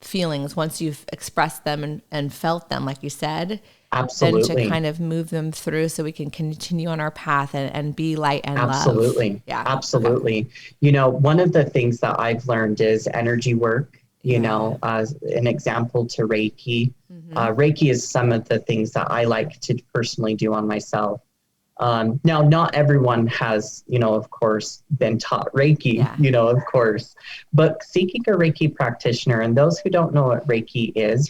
feelings once you've expressed them and felt them, like you said? Absolutely. Then to kind of move them through so we can continue on our path and be light and love. Absolutely. Yeah. Absolutely. Okay. One of the things that I've learned is energy work, as an example to Reiki. Reiki is some of the things that I like to personally do on myself. Now, not everyone has, of course, been taught Reiki, of course, but seeking a Reiki practitioner, and those who don't know what Reiki is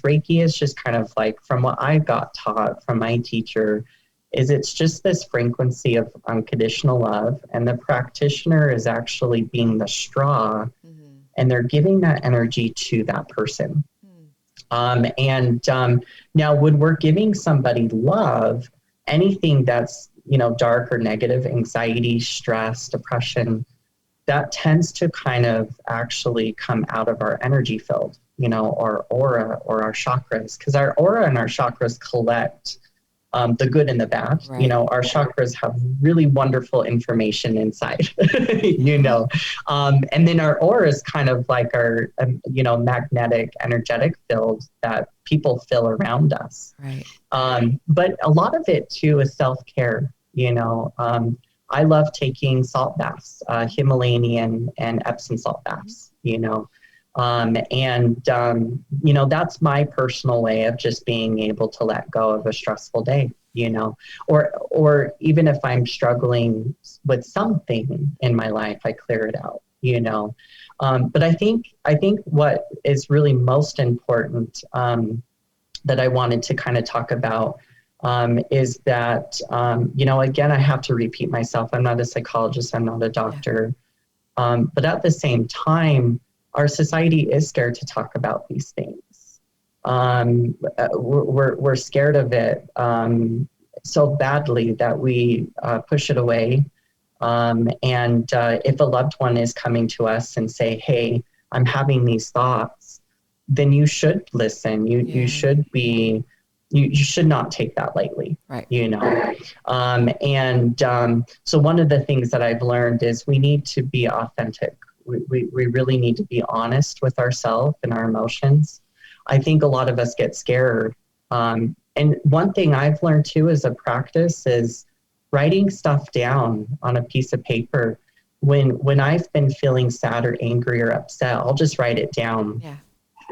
just kind of like, from what I got taught from my teacher, is it's just this frequency of unconditional love, and the practitioner is actually being the straw, and they're giving that energy to that person. Now when we're giving somebody love, anything that's, dark or negative, anxiety, stress, depression, that tends to kind of actually come out of our energy field, our aura or our chakras, because our aura and our chakras collect the good and the bad. Right. Our chakras have really wonderful information inside, and then our aura is kind of like our, magnetic, energetic field that people feel around us. Right. But a lot of it too is self-care. I love taking salt baths, Himalayan and Epsom salt baths, that's my personal way of just being able to let go of a stressful day, or even if I'm struggling with something in my life, I clear it out, but I think what is really most important, that I wanted to kind of talk about, is that, again, I have to repeat myself. I'm not a psychologist. I'm not a doctor. But at the same time, our society is scared to talk about these things. We're scared of it so badly that we push it away. And if a loved one is coming to us and say, hey, I'm having these thoughts, then you should listen. You should be, you should not take that lightly, right. So one of the things that I've learned is we need to be authentic. We really need to be honest with ourselves and our emotions. I think a lot of us get scared. And one thing I've learned too as a practice is writing stuff down on a piece of paper. When I've been feeling sad or angry or upset, I'll just write it down. Yeah.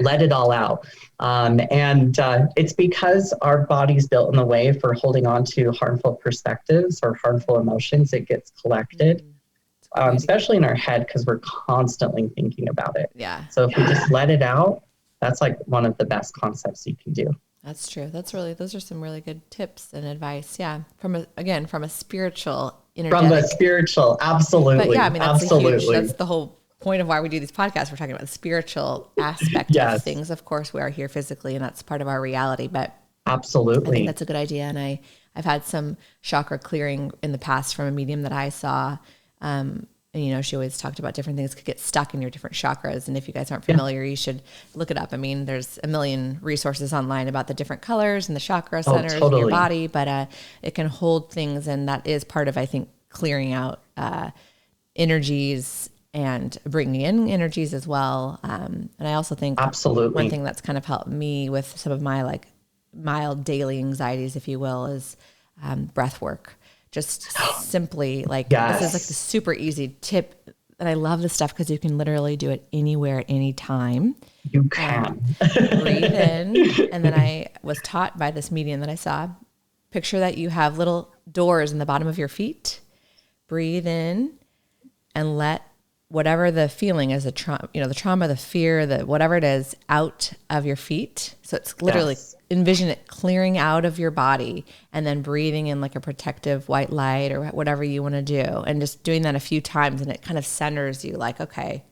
Let it all out. It's because our body's built in the way for holding on to harmful perspectives or harmful emotions. It gets collected, especially in our head, because we're constantly thinking about it. Yeah. So if we just let it out, that's like one of the best concepts you can do. That's true. Those are some really good tips and advice. Yeah. From a spiritual, energetic. From a spiritual, absolutely. But yeah, I mean, absolutely. That's the whole point of why we do these podcasts. We're talking about the spiritual aspect of things. Of course, we are here physically, and that's part of our reality. But absolutely, I think that's a good idea. And I've had some chakra clearing in the past from a medium that I saw. And, she always talked about different things could get stuck in your different chakras. And if you guys aren't familiar, you should look it up. I mean, there's a million resources online about the different colors and the chakra centers in your body, but it can hold things. And that is part of, I think, clearing out energies and bringing in energies as well. And I also think absolutely one thing that's kind of helped me with some of my like mild daily anxieties, if you will, is breath work. Just simply this is like the super easy tip. And I love this stuff because you can literally do it anywhere at any time. You can. Breathe in. And then I was taught by this medium that I saw, picture that you have little doors in the bottom of your feet. Breathe in and let whatever the feeling is, the trauma, the fear, whatever it is, out of your feet. So it's literally envision it clearing out of your body and then breathing in like a protective white light or whatever you want to do. And just doing that a few times and it kind of centers you like, okay.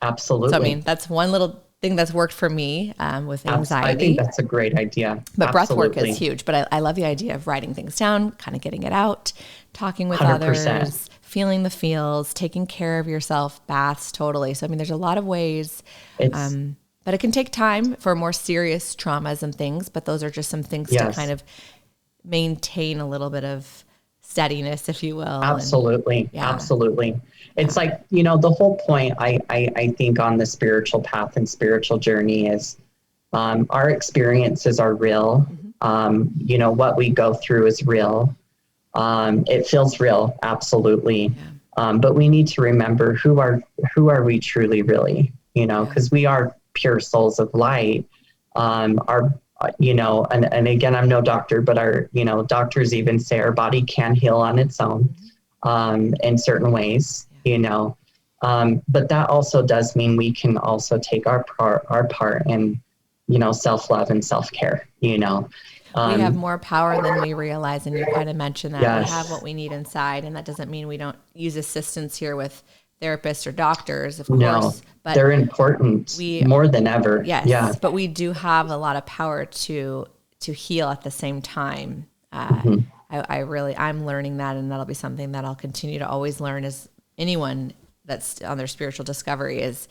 Absolutely. So, I mean, that's one little thing that's worked for me with anxiety. I think that's a great idea. But breath work is huge. But I love the idea of writing things down, kind of getting it out, talking with 100%. others, feeling the feels, taking care of yourself, baths, totally. So, I mean, there's a lot of ways. But it can take time for more serious traumas and things. But those are just some things to kind of maintain a little bit of steadiness, if you will. Absolutely. Absolutely. It's like, the whole point I think on the spiritual path and spiritual journey is our experiences are real. What we go through is real. It feels real. Absolutely. But we need to remember who are we truly really, because we are pure souls of light. And again, I'm no doctor, but our, doctors even say our body can heal on its own, in certain ways, but that also does mean we can also take our part in, self-love and self-care, we have more power than we realize. And you kind of mentioned that we have what we need inside. And that doesn't mean we don't use assistance here with therapists or doctors, of course, but they're important more than ever. Yes. But we do have a lot of power to heal at the same time. I'm learning that, and that'll be something that I'll continue to always learn as anyone that's on their spiritual discovery is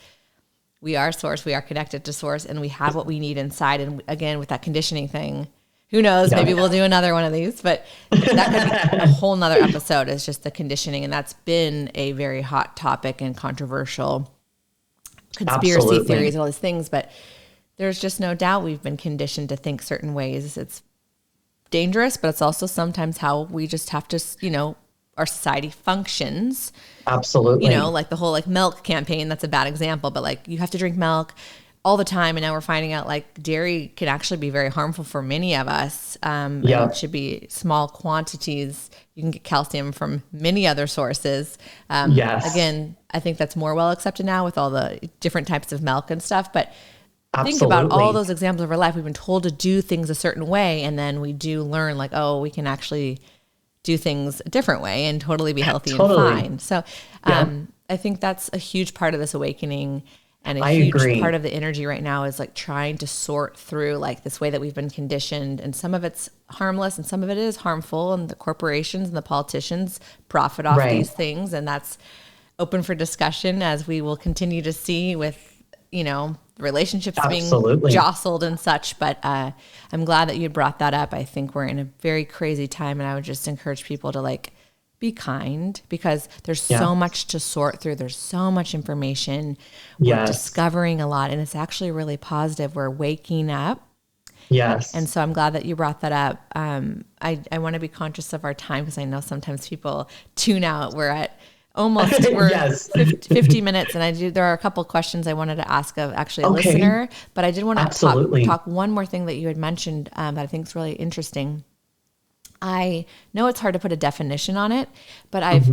we are source, we are connected to source, and we have what we need inside. And again, with that conditioning thing, who knows, maybe we'll do another one of these, but that could be a whole nother episode is just the conditioning. And that's been a very hot topic and controversial conspiracy theories and all these things, but there's just no doubt we've been conditioned to think certain ways. It's dangerous, but it's also sometimes how we just have to, our society functions. Absolutely. Like the whole like milk campaign, that's a bad example, but like you have to drink milk all the time. And now we're finding out like dairy can actually be very harmful for many of us. And it should be small quantities. You can get calcium from many other sources. Again, I think that's more well accepted now with all the different types of milk and stuff, but think about all those examples of our life. We've been told to do things a certain way, and then we do learn like, oh, we can actually do things a different way and totally be healthy and fine. So I think that's a huge part of this awakening, and a huge part of the energy right now is like trying to sort through like this way that we've been conditioned, and some of it's harmless and some of it is harmful, and the corporations and the politicians profit off these things, and that's open for discussion as we will continue to see with relationships being jostled and such. But I'm glad that you brought that up. I think we're in a very crazy time, and I would just encourage people to like be kind, because there's so much to sort through. There's so much information. We're discovering a lot, and it's actually really positive. We're waking up. Yes. And so I'm glad that you brought that up. I want to be conscious of our time, because I know sometimes people tune out. We're at almost 50 minutes, and there are a couple of questions I wanted to ask of actually a listener, but I did want to talk one more thing that you had mentioned that I think is really interesting. I know it's hard to put a definition on it, but I've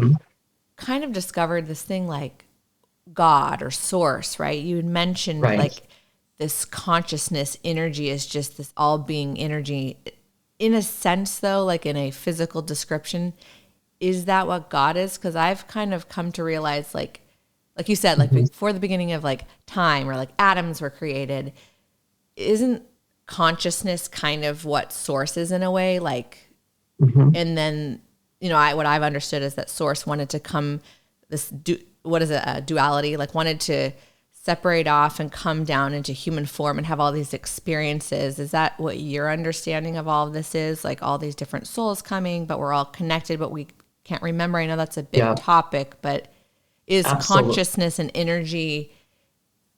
kind of discovered this thing like God or source, right? You had mentioned like this consciousness energy is just this all being energy. In a sense though, like in a physical description, is that what God is? Because I've kind of come to realize, like you said, like before the beginning of like time, or like atoms were created, isn't consciousness kind of what source is in a way? Like, and then, what I've understood is that source wanted to come, a duality, like wanted to separate off and come down into human form and have all these experiences. Is that what your understanding of all of this is? Like all these different souls coming, but we're all connected, but we can't remember. I know that's a big topic, but is consciousness and energy,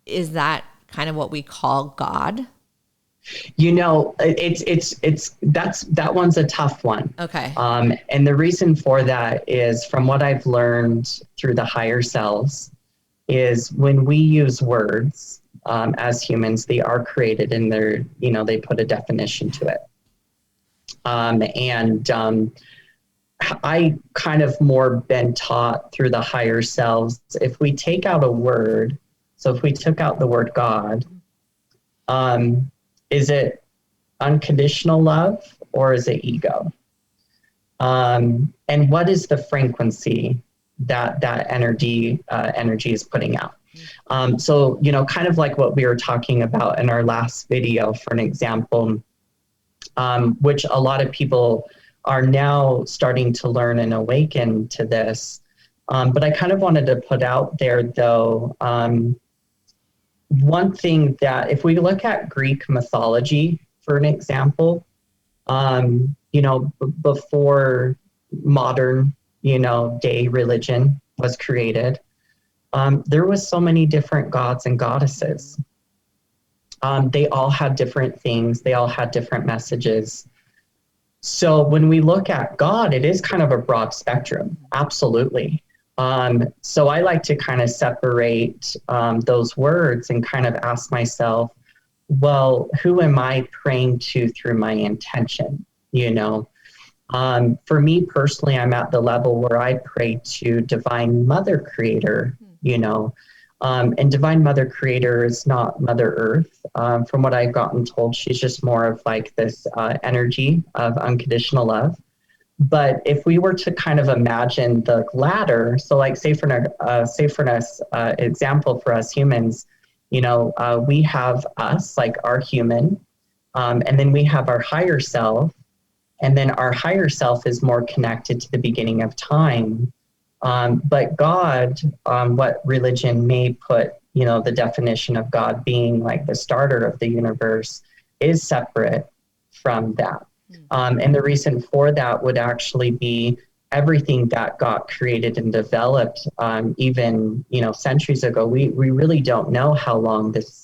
is that kind of what we call God? That one's a tough one. Okay. And the reason for that is, from what I've learned through the higher selves, is when we use words as humans, they are created and they put a definition to it. I kind of more been taught through the higher selves, if we take out a word, so if we took out the word God, is it unconditional love or is it ego? And what is the frequency that energy is putting out? So, kind of like what we were talking about in our last video, for an example, which a lot of people are now starting to learn and awaken to this. But I kind of wanted to put out there, though, one thing that if we look at Greek mythology, for an example, before modern, day religion was created, there was so many different gods and goddesses. They all had different things. They all had different messages. So when we look at God, it is kind of a broad spectrum. Absolutely. So I like to kind of separate those words and kind of ask myself, well, who am I praying to through my intention? For me personally, I'm at the level where I pray to Divine Mother Creator, and Divine Mother Creator is not Mother Earth. From what I've gotten told, she's just more of like this energy of unconditional love. But if we were to kind of imagine the ladder, so like say for an example for us humans, we have us, like our human, and then we have our higher self, And then our higher self is more connected to the beginning of time. But God, what religion may put, the definition of God being like the starter of the universe, is separate from that. And the reason for that would actually be everything that got created and developed, even, centuries ago. We really don't know how long this,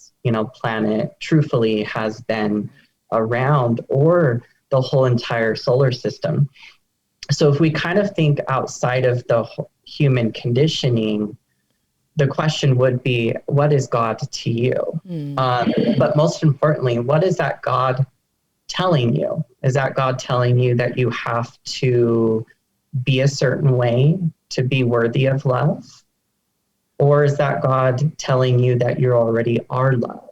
planet truthfully has been around, or the whole entire solar system. So if we kind of think outside of the human conditioning, the question would be, what is God to you? But most importantly, what is that God telling you? Is that God telling you that you have to be a certain way to be worthy of love? Or is that God telling you that you already are love?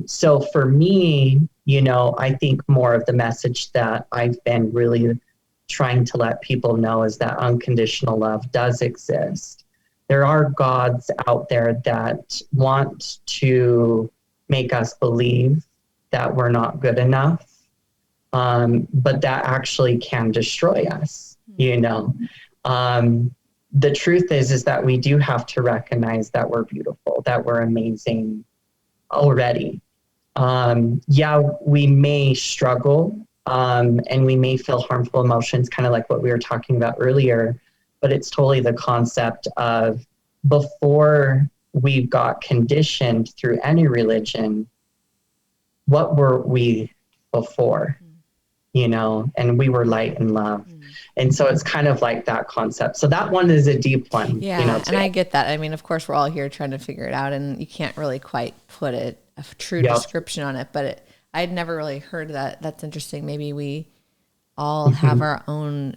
So for me, I think more of the message that I've been really trying to let people know is that unconditional love does exist. There are gods out there that want to make us believe that we're not good enough, but that actually can destroy us, The truth is that we do have to recognize that we're beautiful, that we're amazing already. We may struggle, and we may feel harmful emotions, kind of like what we were talking about earlier, but it's totally the concept of, before we got conditioned through any religion, what were we before? And we were light and love. And so it's kind of like that concept. So that one is a deep one. Yeah, and I get that. I mean, of course, we're all here trying to figure it out, and you can't really quite put a true description on it, but I'd never really heard that. That's interesting. Maybe we all have our own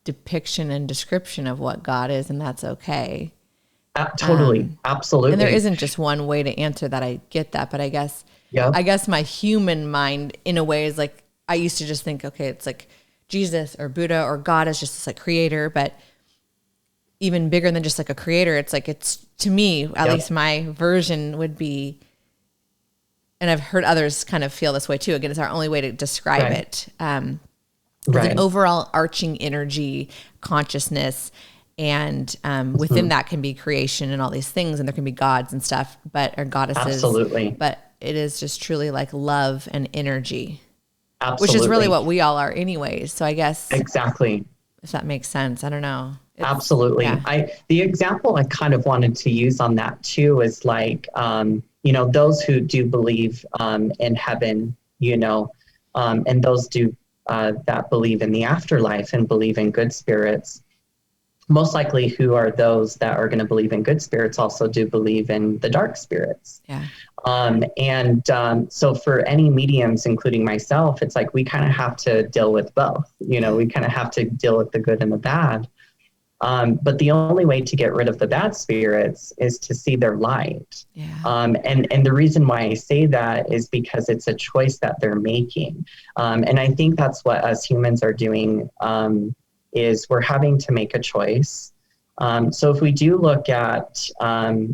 depiction and description of what God is, and that's okay. Totally. Absolutely. And there isn't just one way to answer that. I get that. But I guess my human mind in a way is like, I used to just think, okay, it's like Jesus or Buddha or God is just this like creator, but even bigger than just like a creator. It's like, it's, to me, at least my version would be, and I've heard others kind of feel this way too. Again, it's our only way to describe it. There's an overall arching energy, consciousness, and within that can be creation and all these things, and there can be gods and stuff, or goddesses. Absolutely. But it is just truly like love and energy. Absolutely. Which is really what we all are anyways. So I guess. Exactly. If that makes sense. I don't know. Absolutely. Yeah. The example I kind of wanted to use on that too is like, those who do believe in heaven, and those that believe in the afterlife and believe in good spirits, most likely who are those that are going to believe in good spirits also do believe in the dark spirits. Yeah. So for any mediums, including myself, it's like we kind of have to deal with both. We kind of have to deal with the good and the bad. But the only way to get rid of the bad spirits is to see their light. Yeah. And the reason why I say that is because it's a choice that they're making. And I think that's what us humans are doing, is we're having to make a choice. So if we do look at,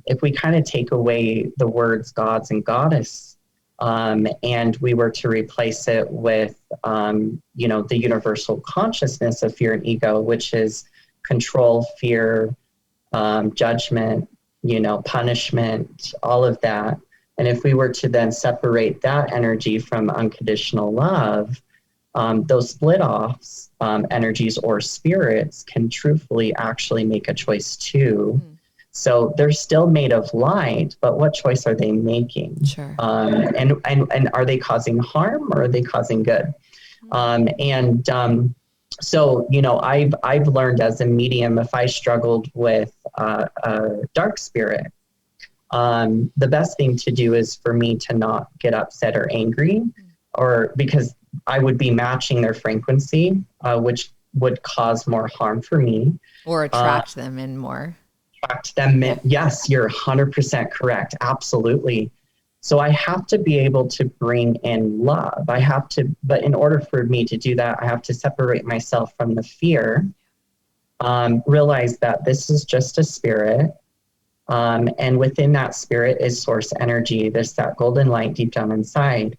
if we kind of take away the words gods and goddess, and we were to replace it with, the universal consciousness of fear and ego, which is control, fear, judgment, punishment, all of that. And if we were to then separate that energy from unconditional love, those split-offs, energies or spirits can truthfully actually make a choice too. So they're still made of light, but what choice are they making? Sure. And are they causing harm or are they causing good? So, I've learned as a medium, if I struggled with a dark spirit, the best thing to do is for me to not get upset or angry, or because I would be matching their frequency, which would cause more harm for me. Or attract them in more. Attract them in. Yes, you're 100% correct. Absolutely. So I have to be able to bring in love. But in order for me to do that, I have to separate myself from the fear, realize that this is just a spirit. And within that spirit is source energy. There's that golden light deep down inside.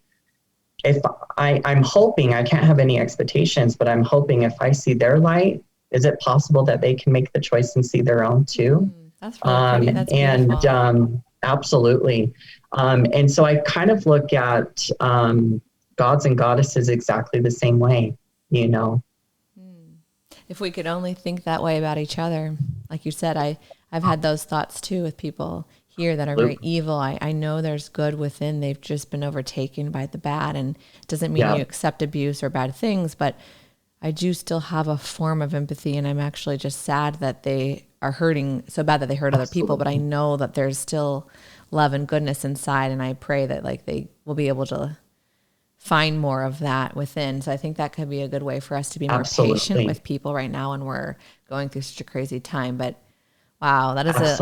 if I'm hoping, I can't have any expectations, but I'm hoping if I see their light, is it possible that they can make the choice and see their own too? That's really pretty. That's beautiful. And absolutely. And so I kind of look at gods and goddesses exactly the same way, you know. If we could only think that way about each other. Like you said, I've had those thoughts too with people here that are very evil. I know there's good within. They've just been overtaken by the bad. And it doesn't mean you accept abuse or bad things, but I do still have a form of empathy. And I'm actually just sad that they are hurting so bad that they hurt other people. But I know that there's still love and goodness inside. And I pray that like they will be able to find more of that within. So I think that could be a good way for us to be more patient with people right now when we're going through such a crazy time. But wow, that is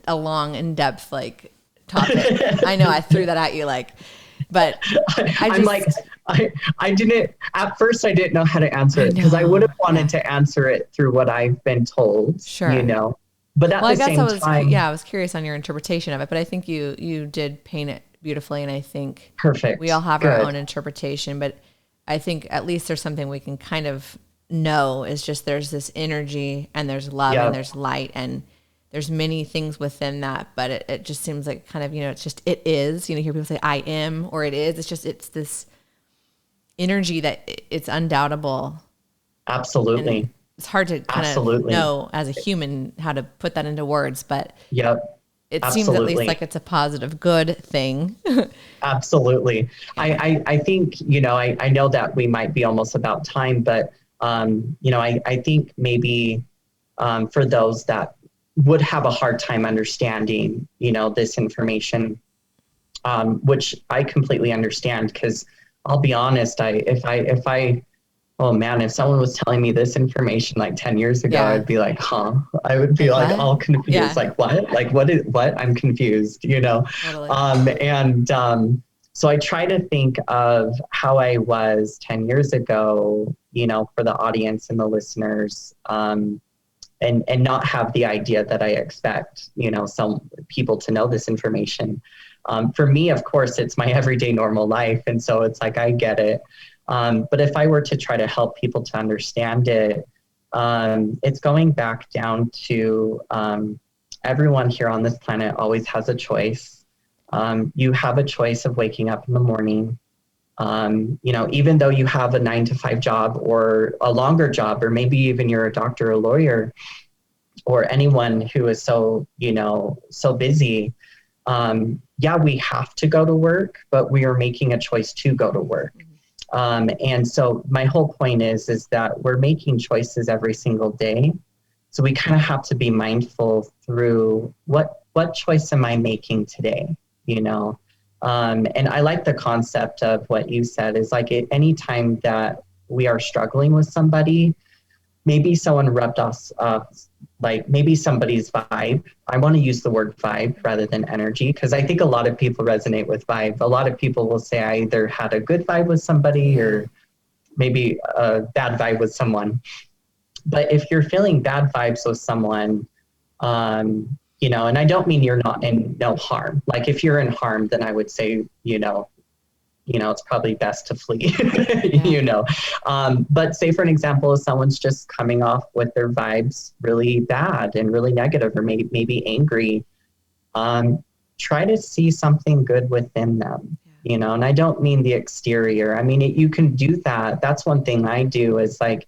a long, in-depth like topic. I know I threw that at you but I didn't, at first I didn't know how to answer it because I would have wanted to answer it through what I've been told, you know, but at the same time. I was curious on your interpretation of it, but I think you did paint it beautifully. And I think we all have our own interpretation, but I think at least there's something we can kind of know is just there's this energy and there's love and there's light and there's many things within that, but it just seems like kind of, you know, it's just, it is, you know, hear people say I am, or it is, it's this energy that it's undoubtable. Absolutely. And it's hard to kind of know as a human how to put that into words, but it seems at least like it's a positive, good thing. Absolutely. I think, you know, I know that we might be almost about time, but, you know, I think maybe for those that would have a hard time understanding, you know, this information, which I completely understand, because I'll be honest, oh man, if someone was telling me this information like 10 years ago, I'd be like, huh? I would be like all confused, like what? Like what? I'm confused, you know? Totally. So I try to think of how I was 10 years ago, you know, for the audience and the listeners, and not have the idea that I expect, you know, some people to know this information. For me, of course, it's my everyday normal life. And so it's like, I get it. But if I were to try to help people to understand it, it's going back down to everyone here on this planet always has a choice. You have a choice of waking up in the morning. You know, even though you have a 9-to-5 job or a longer job, or maybe even you're a doctor or a lawyer or anyone who is so, you know, so busy. We have to go to work, but we are making a choice to go to work. And so my whole point is that we're making choices every single day. So we kind of have to be mindful through what choice am I making today, you know? And I like the concept of what you said is like any time that we are struggling with somebody, maybe someone rubbed us up, like maybe somebody's vibe. I want to use the word vibe rather than energy, because I think a lot of people resonate with vibe. A lot of people will say I either had a good vibe with somebody or maybe a bad vibe with someone. But if you're feeling bad vibes with someone, you know, and I don't mean you're not in no harm. Like if you're in harm, then I would say, you know, it's probably best to flee, you know. But say for an example, if someone's just coming off with their vibes really bad and really negative, or maybe angry, try to see something good within them, you know. And I don't mean the exterior. I mean, you can do that. That's one thing I do is like,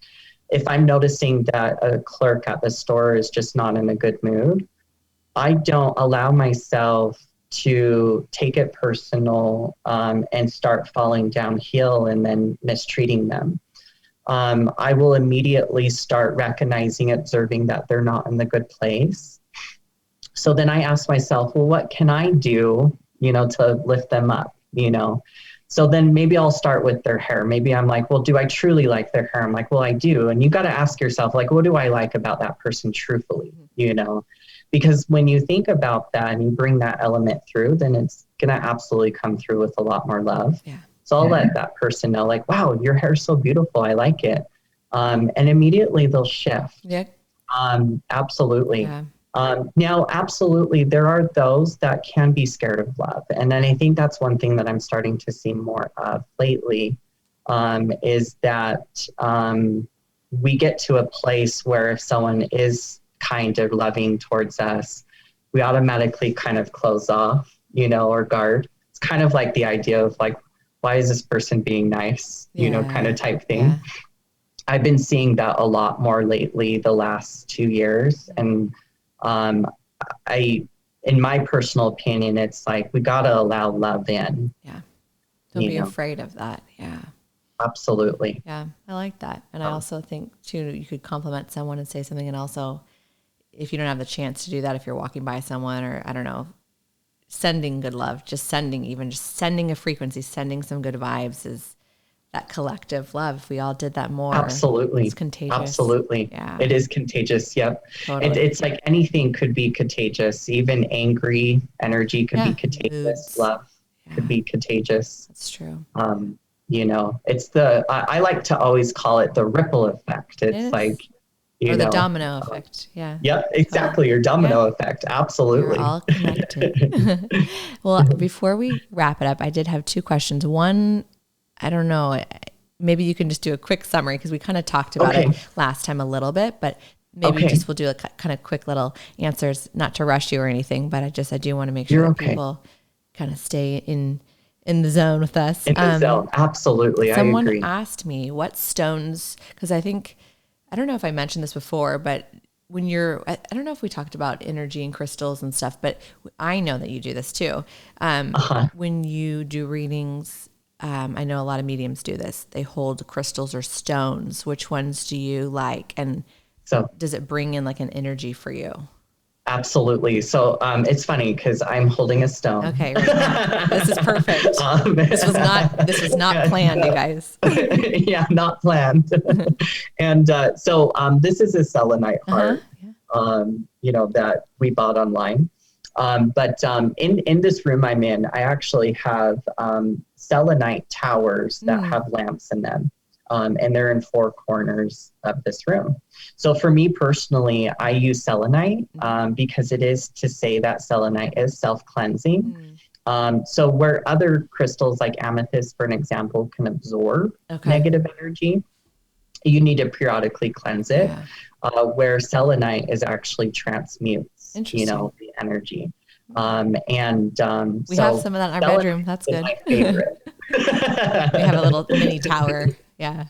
if I'm noticing that a clerk at the store is just not in a good mood, I don't allow myself to take it personal and start falling downhill and then mistreating them. I will immediately start recognizing, observing that they're not in the good place. So then I ask myself, well, what can I do, you know, to lift them up, you know? So then maybe I'll start with their hair. Maybe I'm like, well, do I truly like their hair? I'm like, well, I do. And you got to ask yourself, like, what do I like about that person truthfully, you know? Because when you think about that and you bring that element through, then it's going to absolutely come through with a lot more love. Yeah. So I'll let that person know, like, wow, your hair's so beautiful. I like it. And immediately they'll shift. Yeah. Absolutely. Yeah. Now, absolutely, there are those that can be scared of love. And then I think that's one thing that I'm starting to see more of lately, is that we get to a place where if someone is kind or loving towards us, we automatically kind of close off, or guard. It's kind of like the idea of like, why is this person being nice, kind of type thing. Yeah. I've been seeing that a lot more lately the last 2 years. And in my personal opinion, it's like, we got to allow love in. Yeah. Don't be afraid of that. Yeah. Absolutely. Yeah. I like that. And I also think too, you could compliment someone and say something. And also, if you don't have the chance to do that, if you're walking by someone, or I don't know, sending good love, just sending a frequency, sending some good vibes is that collective love. If we all did that more. Absolutely. It's contagious. Absolutely. Yeah. It is contagious. Yep. Totally. It's like anything could be contagious. Even angry energy could be contagious. Moods. Love could be contagious. That's true. It's I like to always call it the ripple effect. It's like, the domino effect. Yeah. Yep, exactly. Your domino effect. Absolutely. We're all connected. Well, before we wrap it up, I did have 2 questions. One, I don't know, maybe you can just do a quick summary because we kind of talked about it last time a little bit, but maybe we'll do a kind of quick little answers, not to rush you or anything, but I do want to make sure that people kind of stay in the zone with us. In the zone. Absolutely. Someone I agree. asked me what stones, because I don't know if I mentioned this before, but when I don't know if we talked about energy and crystals and stuff, but I know that you do this too. When you do readings, I know a lot of mediums do this. They hold crystals or stones. Which ones do you like? And so does it bring in like an energy for you? Absolutely. So it's funny because I'm holding a stone. Okay, right. This is perfect. This was not planned, you guys. Yeah, not planned. And so this is a selenite heart, that we bought online. But in this room I'm in, I actually have selenite towers that have lamps in them. And they're in 4 corners of this room. So for me personally, I use selenite because it is to say that selenite is self-cleansing. So where other crystals like amethyst, for an example, can absorb negative energy, you need to periodically cleanse it. Where selenite is actually transmutes, the energy. We have some of that in our bedroom. That's good. My favorite. We have a little mini tower. Yeah.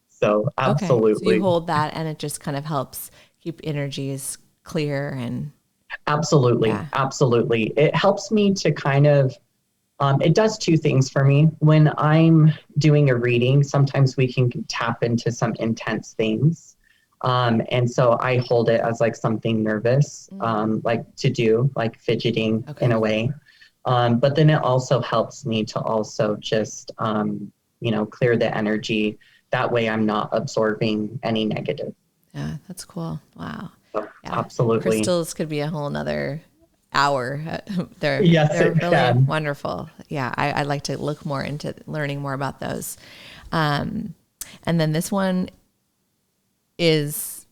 So absolutely. Okay. So you hold that and it just kind of helps keep energies clear and. Absolutely. Yeah. Absolutely. It helps me to kind of, it does 2 things for me. When I'm doing a reading, sometimes we can tap into some intense things. And so I hold it as like something nervous, like to do, like fidgeting in a way. But then it also helps me to also just, clear the energy. That way I'm not absorbing any negative. Yeah, that's cool. Wow. So, absolutely. Crystals could be a whole nother hour. They're really wonderful. Yeah, I'd like to look more into learning more about those. And then this one is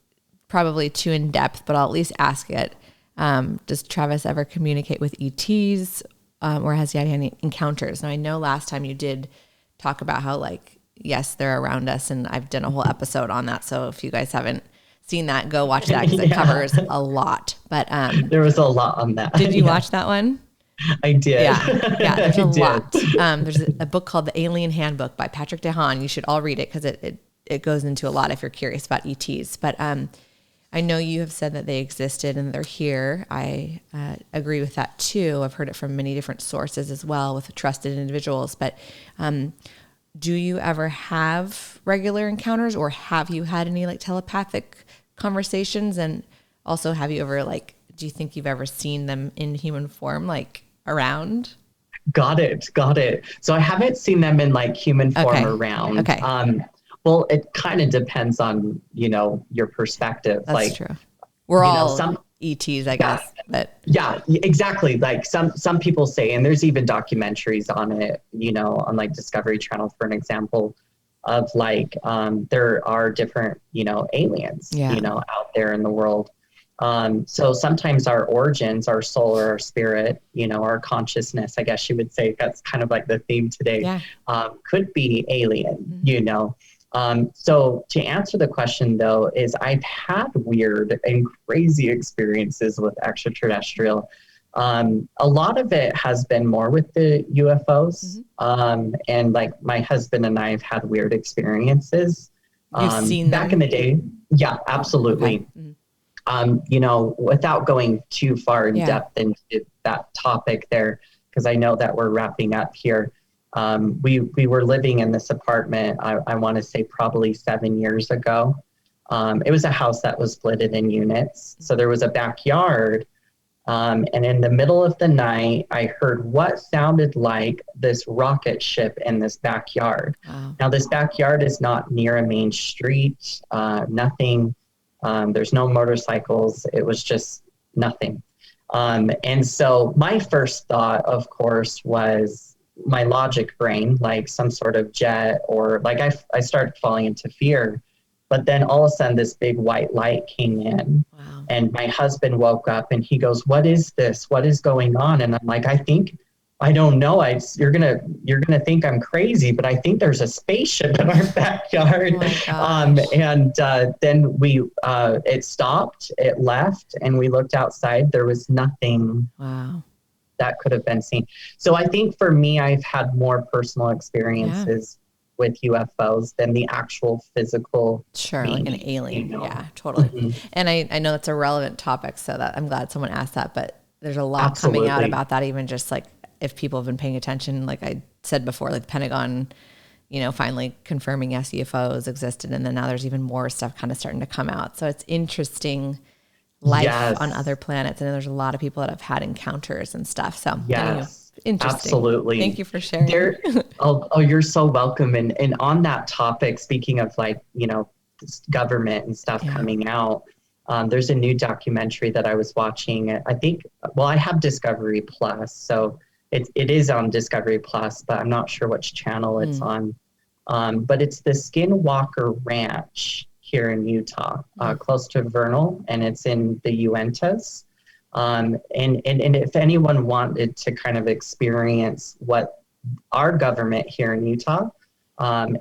probably too in depth, but I'll at least ask it. Does Travis ever communicate with ETs or has he had any encounters? Now, I know last time you did talk about how, like, yes, they're around us, and I've done a whole episode on that. So if you guys haven't seen that, go watch that because it covers a lot. But there was a lot on that. Did you watch that one? I did. Yeah, there's a lot. There's a book called The Alien Handbook by Patrick DeHaan. You should all read it because it goes into a lot if you're curious about ETs. But I know you have said that they existed and they're here. I agree with that too. I've heard it from many different sources as well with trusted individuals. But do you ever have regular encounters, or have you had any like telepathic conversations? And also, have you ever do you think you've ever seen them in human form, like around? Got it. So I haven't seen them in like human form around. Okay. Well, it kind of depends on, your perspective. That's true. We're all some ETs, I guess. But yeah, exactly. Like some people say, and there's even documentaries on it, on like Discovery Channel, for an example, of like there are different, aliens, out there in the world. So sometimes our origins, our soul or our spirit, our consciousness, I guess you would say, that's kind of like the theme today, could be alien, So to answer the question, though, is I've had weird and crazy experiences with extraterrestrial. A lot of it has been more with the UFOs. And like my husband and I have had weird experiences. You've seen back them? in the day. Yeah, absolutely. Without going too far in depth into that topic there, because I know that we're wrapping up here. We were living in this apartment, I want to say probably 7 years ago. It was a house that was split in units. So there was a backyard. And in the middle of the night, I heard what sounded like this rocket ship in this backyard. Wow. Now, this backyard is not near a main street, nothing. There's no motorcycles. It was just nothing. And so my first thought, of course, was my logic brain, like some sort of jet, or like I started falling into fear. But then all of a sudden this big white light came in. Wow. And my husband woke up and he goes, "What is this? What is going on?" And I'm like, I don't know. You're gonna think I'm crazy, but I think there's a spaceship in our backyard. And then it stopped, it left, and we looked outside. There was nothing. Wow. That could have been seen. So I think for me, I've had more personal experiences with UFOs than the actual physical. Sure, being, like an alien. Yeah, totally. And I know that's a relevant topic, so that I'm glad someone asked that. But there's a lot coming out about that, even just like if people have been paying attention, like I said before, like the Pentagon, finally confirming UFOs existed. And then now there's even more stuff kind of starting to come out. So it's interesting life on other planets. And there's a lot of people that have had encounters and stuff. So interesting. Absolutely. Thank you for sharing. You're so welcome. And on that topic, speaking of like, government and stuff coming out, there's a new documentary that I was watching. I have Discovery Plus, so it is on Discovery Plus, but I'm not sure which channel it's on. But it's the Skinwalker Ranch here in Utah, close to Vernal, and it's in the Uintas. And if anyone wanted to kind of experience what our government here in Utah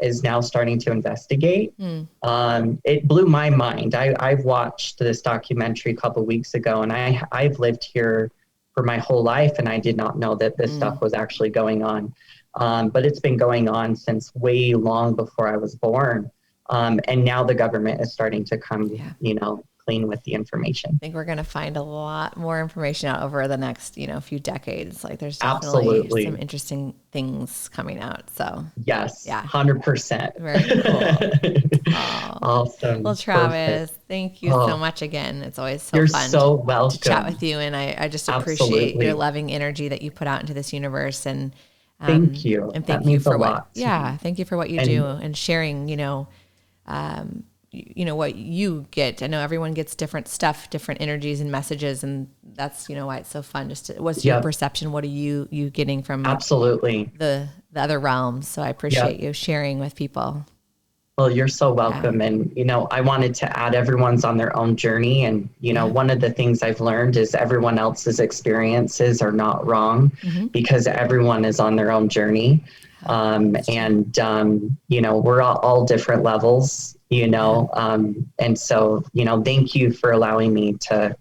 is now starting to investigate, it blew my mind. I've watched this documentary a couple of weeks ago, and I've lived here for my whole life, and I did not know that this stuff was actually going on. But it's been going on since way long before I was born. And now the government is starting to come, clean with the information. I think we're going to find a lot more information out over the next, few decades. Like there's definitely some interesting things coming out. So yes, 100%. Very cool. Awesome. Well, Travis, thank you so much again. It's always so You're fun so welcome. to chat with you. And I just appreciate your loving energy that you put out into this universe. And thank you. And thank you for thank you for what you do and sharing, what you get. I know everyone gets different stuff, different energies and messages, and that's why it's so fun. What's your perception? What are you getting from the other realms? So I appreciate you sharing with people. Well, you're so welcome. And I wanted to add, everyone's on their own journey, and one of the things I've learned is everyone else's experiences are not wrong, because everyone is on their own journey. We're all different levels, and so, thank you for allowing me to,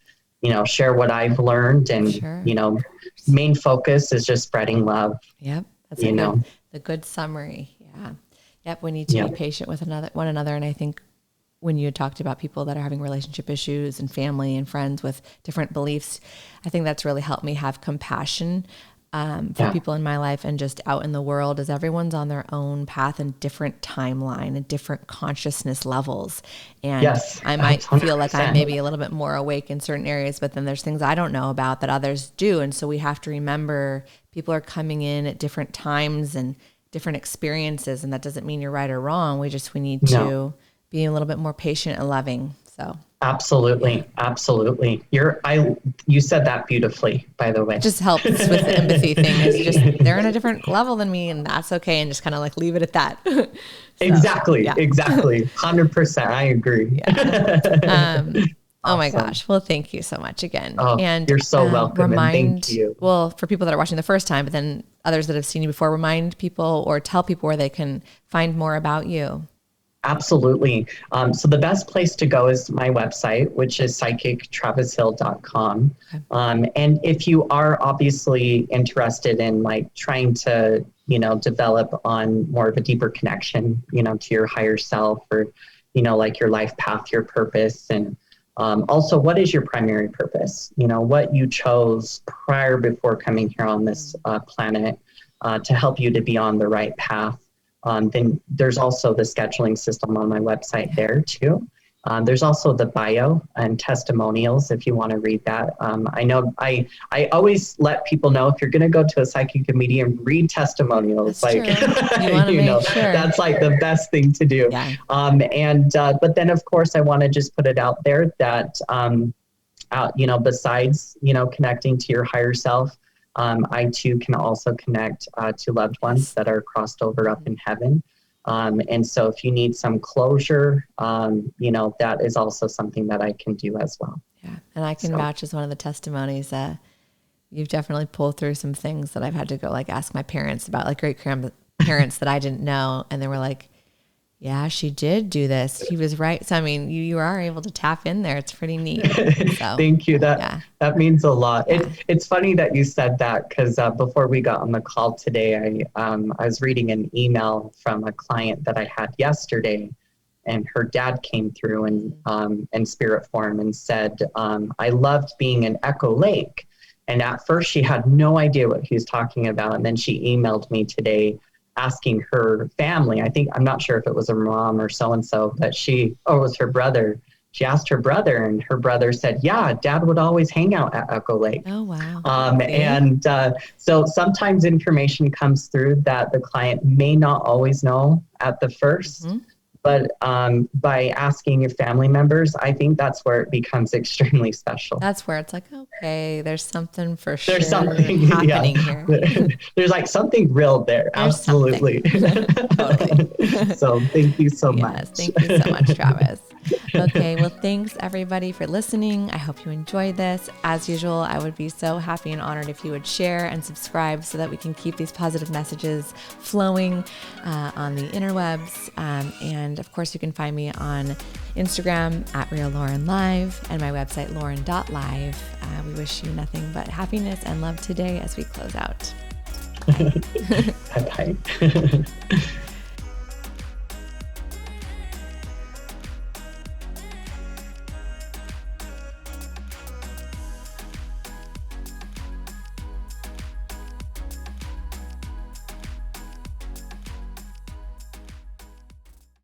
share what I've learned, and, main focus is just spreading love. Yep. That's the good summary. Yeah. Yep. We need to be patient with one another. And I think when you talked about people that are having relationship issues and family and friends with different beliefs, I think that's really helped me have compassion for people in my life and just out in the world, as everyone's on their own path and different timeline and different consciousness levels. And I might 100%. Feel like I'm maybe a little bit more awake in certain areas, but then there's things I don't know about that others do. And so we have to remember people are coming in at different times and different experiences. And that doesn't mean you're right or wrong. We need to be a little bit more patient and loving. So absolutely. You said that beautifully, by the way. It just helps with the empathy thing. It's just, they're in a different level than me, and that's okay. And just kind of like leave it at that. Exactly. 100%. I agree. Oh my gosh. Well, thank you so much again. Oh, and you're so welcome. And thank you. Well, for people that are watching the first time, but then others that have seen you before, remind people or tell people where they can find more about you. Absolutely. So the best place to go is my website, which is psychictravishill.com. Okay. And if you are obviously interested in like trying to, develop on more of a deeper connection, to your higher self or, like your life path, your purpose, and also what is your primary purpose? What you chose before coming here on this planet to help you to be on the right path. Then there's also the scheduling system on my website there too. There's also the bio and testimonials if you want to read that. I know I always let people know if you're going to go to a psychic medium, read testimonials. That's true. Sure. That's like the best thing to do. Yeah. But then of course I want to just put it out there that, besides, connecting to your higher self, I too can also connect to loved ones that are crossed over up in heaven. And so if you need some closure, that is also something that I can do as well. Yeah. And I can vouch as one of the testimonies that you've definitely pulled through some things that I've had to go like ask my parents about, like great grandparents that I didn't know. And they were like, yeah, she did do this. She was right. So, I mean, you are able to tap in there. It's pretty neat. So, thank you. That means a lot. Yeah. It's funny that you said that because before we got on the call today, I was reading an email from a client that I had yesterday, and her dad came through in spirit form and said, I loved being in Echo Lake. And at first she had no idea what he was talking about. And then she emailed me today asking her family, I'm not sure if it was her mom or so-and-so, but it was her brother. She asked her brother, and her brother said, yeah, Dad would always hang out at Echo Lake. Oh, wow. And so sometimes information comes through that the client may not always know at the first. Mm-hmm. But by asking your family members, I think that's where it becomes extremely special. That's where it's like, okay, there's something for sure happening here. There's like something real there. There's absolutely. Totally. So thank you so much. Thank you so much, Travis. Okay, well, thanks everybody for listening. I hope you enjoyed this. As usual, I would be so happy and honored if you would share and subscribe so that we can keep these positive messages flowing on the interwebs. And of course, you can find me on Instagram at RealLaurenLive and my website, lauren.live. We wish you nothing but happiness and love today as we close out. Bye-bye.